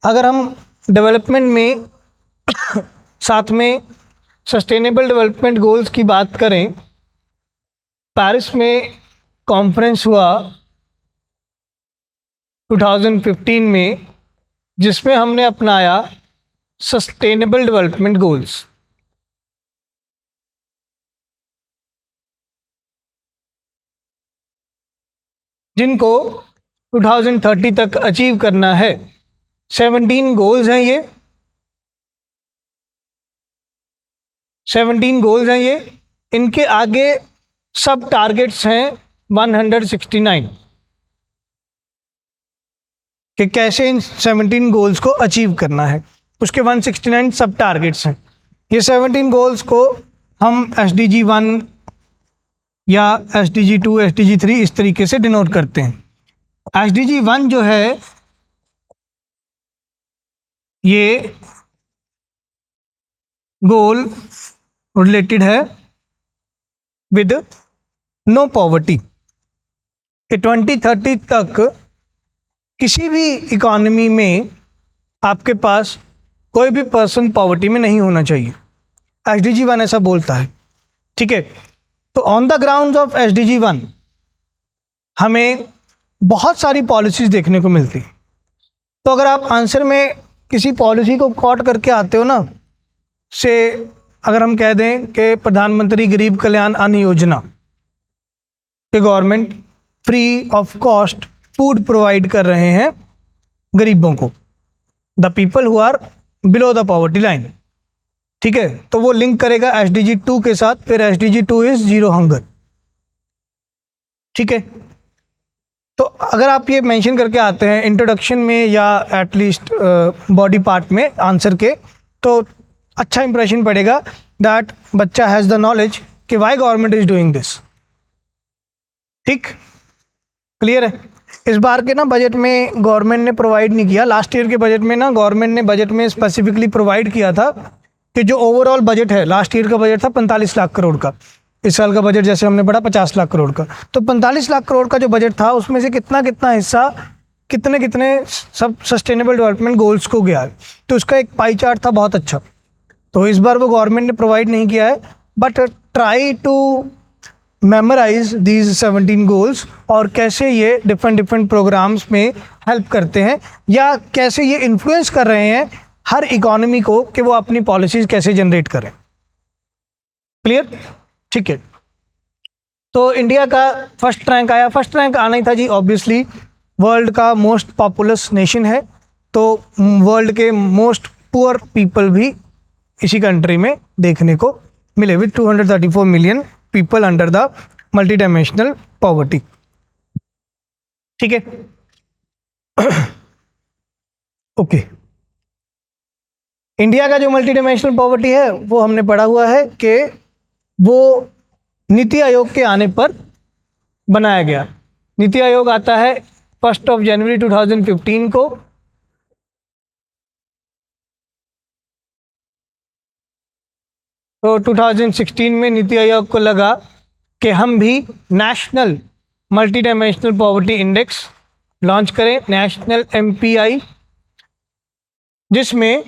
अगर हम डेवलपमेंट में साथ में सस्टेनेबल डेवलपमेंट गोल्स की बात करें, पेरिस में कॉन्फ्रेंस हुआ 2015 में, जिसमें हमने अपनाया सस्टेनेबल डेवलपमेंट गोल्स। जिनको 2030 तक अचीव करना है। 17 गोल्स हैं ये, 17 गोल्स हैं ये। इनके आगे सब टारगेट्स हैं 169 कि कैसे इन 17 गोल्स को अचीव करना है। उसके 169 सब टारगेट्स हैं। ये 17 गोल्स को हम SDG 1 या SDG 2, SDG 3 इस तरीके से डिनोट करते हैं। SDG 1 जो है ये गोल रिलेटेड है विद नो पॉवर्टी, कि 2030 तक किसी भी इकोनॉमी में आपके पास कोई भी पर्सन पॉवर्टी में नहीं होना चाहिए। SDG 1 ऐसा बोलता है। ठीक है, तो on the ground of SDG 1 हमें बहुत सारी पॉलिसीज़ देखने को मिलती। तो अगर आप आंसर में किसी पॉलिसी को कोट करके आते हो ना, से अगर हम कह दें कि प्रधानमंत्री गरीब कल्याण अन्न योजना के government free of cost food provide कर रहे हैं गरीबों को, the people who are below the poverty line. ठीक है, तो वो लिंक करेगा SDG 2 के साथ। फिर SDG 2 इज़ जीरो हंगर। ठीक है। तो अगर आप ये मेंशन करके आते हैं इंट्रोडक्शन में या एटलीस्ट बॉडी पार्ट में आंसर के, तो अच्छा इंप्रेशन पड़ेगा दैट बच्चा हैज़ द नॉलेज कि why government is doing this. ठीक, क्लियर है। इस बार के ना बजट में गवर्नमेंट ने प्रोवाइड नहीं किया, लास्ट ईयर के बजट में ना गवर्नमेंट ने बजट में स्पेसिफिकली प्रोवाइड किया था कि जो ओवरऑल बजट है, लास्ट ईयर का बजट था 45 लाख करोड़ का, इस साल का बजट जैसे हमने पढ़ा 50 लाख करोड़ का, तो 45 लाख करोड़ का जो बजट था उसमें से कितना कितना हिस्सा कितने कितने सब सस्टेनेबल डेवलपमेंट गोल्स को गया है, तो उसका एक पाई चार्ट था बहुत अच्छा। तो इस बार वो गवर्नमेंट ने प्रोवाइड नहीं किया है, but try to memorise these 17 goals और कैसे ये डिफरेंट डिफरेंट प्रोग्राम्स में हेल्प करते हैं या कैसे ये इन्फ्लुएंस कर रहे हैं हर इकोनॉमी को कि वो अपनी पॉलिसीज कैसे जनरेट करें। क्लियर, ठीक है। तो इंडिया का फर्स्ट रैंक आया, फर्स्ट रैंक आना ही था जी, ऑब्वियसली वर्ल्ड का मोस्ट पॉपुलस नेशन है, तो वर्ल्ड के मोस्ट पुअर पीपल भी इसी कंट्री में देखने को मिले with 234 million people under the multi dimensional poverty. ठीक है, ओके। इंडिया का जो मल्टी डायमेंशनल पॉवर्टी है वो हमने पढ़ा हुआ है कि वो नीति आयोग के आने पर बनाया गया। नीति आयोग आता है 1 जनवरी 2015 को, तो 2016 में नीति आयोग को लगा कि हम भी national multi dimensional poverty index launch करें, नेशनल एमपीआई, जिसमें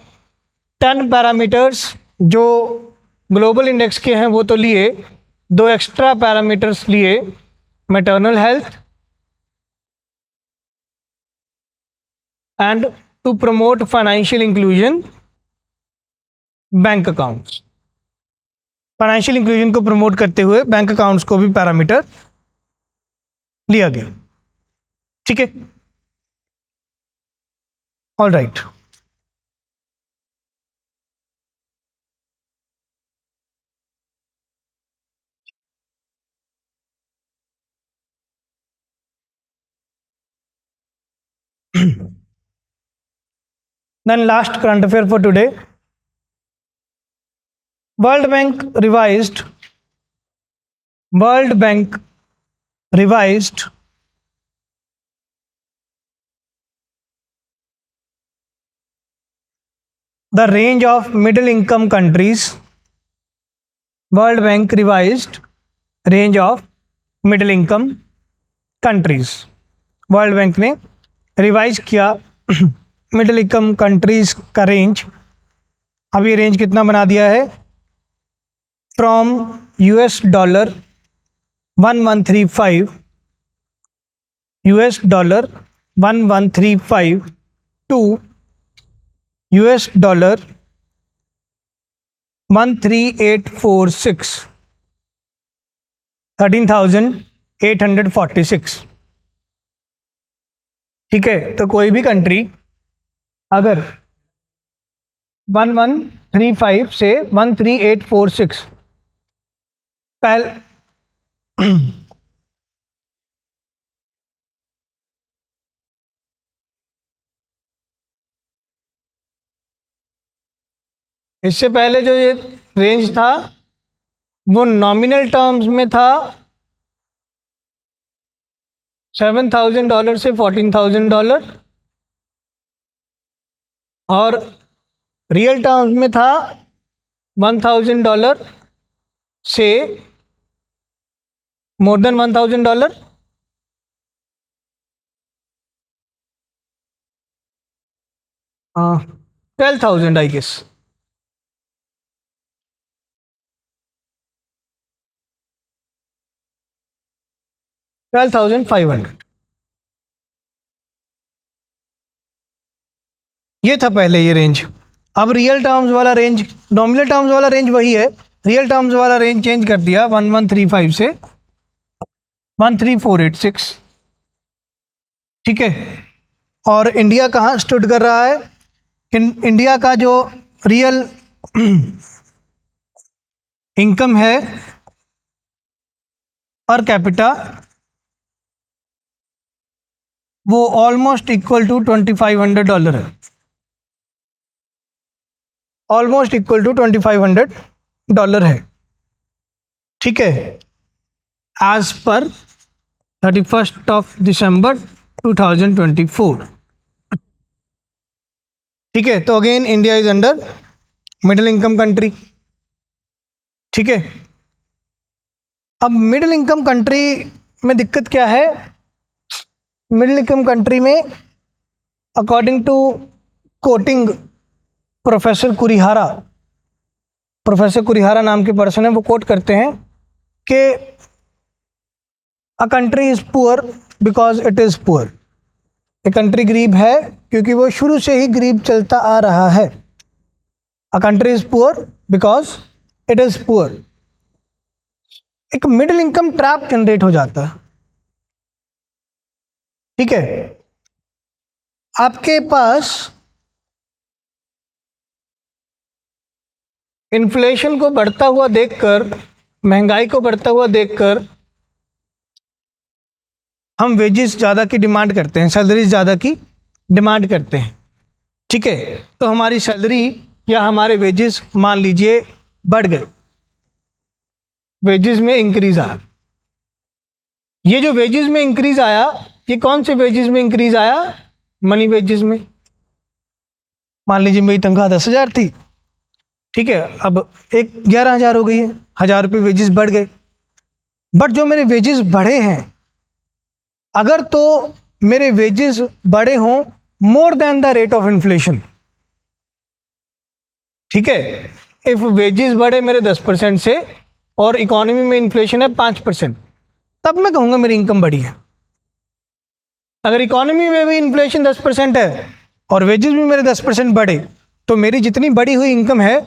10 पैरामीटर्स जो ग्लोबल इंडेक्स के हैं वो तो लिए, 2 एक्स्ट्रा पैरामीटर्स लिए, maternal health and to promote financial inclusion bank accounts. Financial inclusion को प्रमोट करते हुए बैंक अकाउंट्स को भी पैरामीटर लिया गया। ठीक है, all right. Then last current affair for today. World Bank revised the range of middle income countries. World Bank revised range of middle income countries. World Bank ने revise किया middle income countries का range. अब ये range कितना बना दिया है, from US dollar 1135 to US dollar 13846, 13,846। ठीक है, तो कोई भी कंट्री अगर 1135 से 13846 पहले इससे पहले जो ये रेंज था वो नॉमिनल टर्म्स में था $7,000 से $14,000 और रियल टर्म्स में था $1,000 से मोर देन $1,000। हाँ, 12,000 आई गेस, 12,500 ये था पहले ये रेंज। अब रियल टर्म्स वाला रेंज, नॉमिनल टर्म्स वाला रेंज वही है, रियल टर्म्स वाला रेंज चेंज कर दिया 1135 से 13486। ठीक है, और इंडिया कहाँ स्टूड कर रहा है, इंडिया का जो रियल इनकम है पर कैपिटा वो ऑलमोस्ट इक्वल टू $2500 है, ऑलमोस्ट इक्वल टू $2500 है। ठीक है, एज पर 31 दिसंबर 2024। ठीक है, तो again India is under middle income country. ठीक है, अब मिडिल इनकम कंट्री में दिक्कत क्या है? मिडिल इनकम कंट्री में अकॉर्डिंग टू कोटिंग प्रोफेसर कुरिहारा नाम के पर्सन है, वो कोट करते हैं कि a country is poor because it is poor. एक कंट्री गरीब है क्योंकि वो शुरू से ही गरीब चलता आ रहा है। A country is poor because it is poor. एक मिडिल इनकम ट्रैप जनरेट हो जाता है। ठीक है, आपके पास इन्फ्लेशन को बढ़ता हुआ देखकर, महंगाई को बढ़ता हुआ देखकर हम वेजेस ज़्यादा की डिमांड करते हैं, सैलरीज ज़्यादा की डिमांड करते हैं। ठीक है, तो हमारी सैलरी या हमारे वेजेस मान लीजिए बढ़ गए, वेजेस में इंक्रीज आया। ये जो वेजेस में इंक्रीज आया, ये कौन से वेजेस में इंक्रीज आया? मनी वेजेस में। मान लीजिए मेरी तनख्वाह 10,000 थी, ठीक है, अब 11,000 हो गई है, 1,000 रुपये वेजेस बढ़ गए। बट जो मेरे वेजेस बढ़े हैं, अगर तो मेरे वेजेस बढ़े हों more than the rate of inflation, ठीक है, इफ वेजेस बढ़े मेरे 10% से और इकोनॉमी में इन्फ्लेशन है 5%, तब मैं कहूँगा मेरी इनकम बढ़ी है। अगर इकोनॉमी में भी इन्फ्लेशन 10% है और वेजेस भी मेरे 10% बढ़े, तो मेरी जितनी बढ़ी हुई इनकम है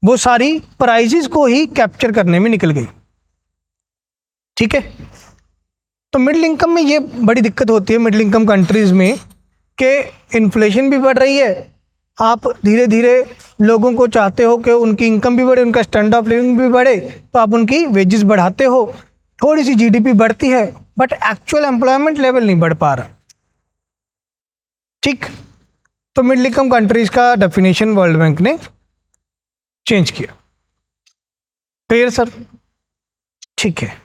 वो सारी प्राइजेस को ही कैप्चर करने में निकल गई। ठीक है, तो मिडिल इनकम में ये बड़ी दिक्कत होती है मिडिल इनकम कंट्रीज़ में कि इन्फ्लेशन भी बढ़ रही है, आप धीरे धीरे लोगों को चाहते हो कि उनकी इनकम भी बढ़े, उनका स्टैंडर्ड ऑफ लिविंग भी बढ़े, तो आप उनकी वेजेस बढ़ाते हो, थोड़ी सी जीडीपी बढ़ती है, बट एक्चुअल एम्प्लॉयमेंट लेवल नहीं बढ़ पा रहा। ठीक, तो मिडिल इनकम कंट्रीज का डेफिनेशन वर्ल्ड बैंक ने चेंज किया। Clear sir? ठीक है।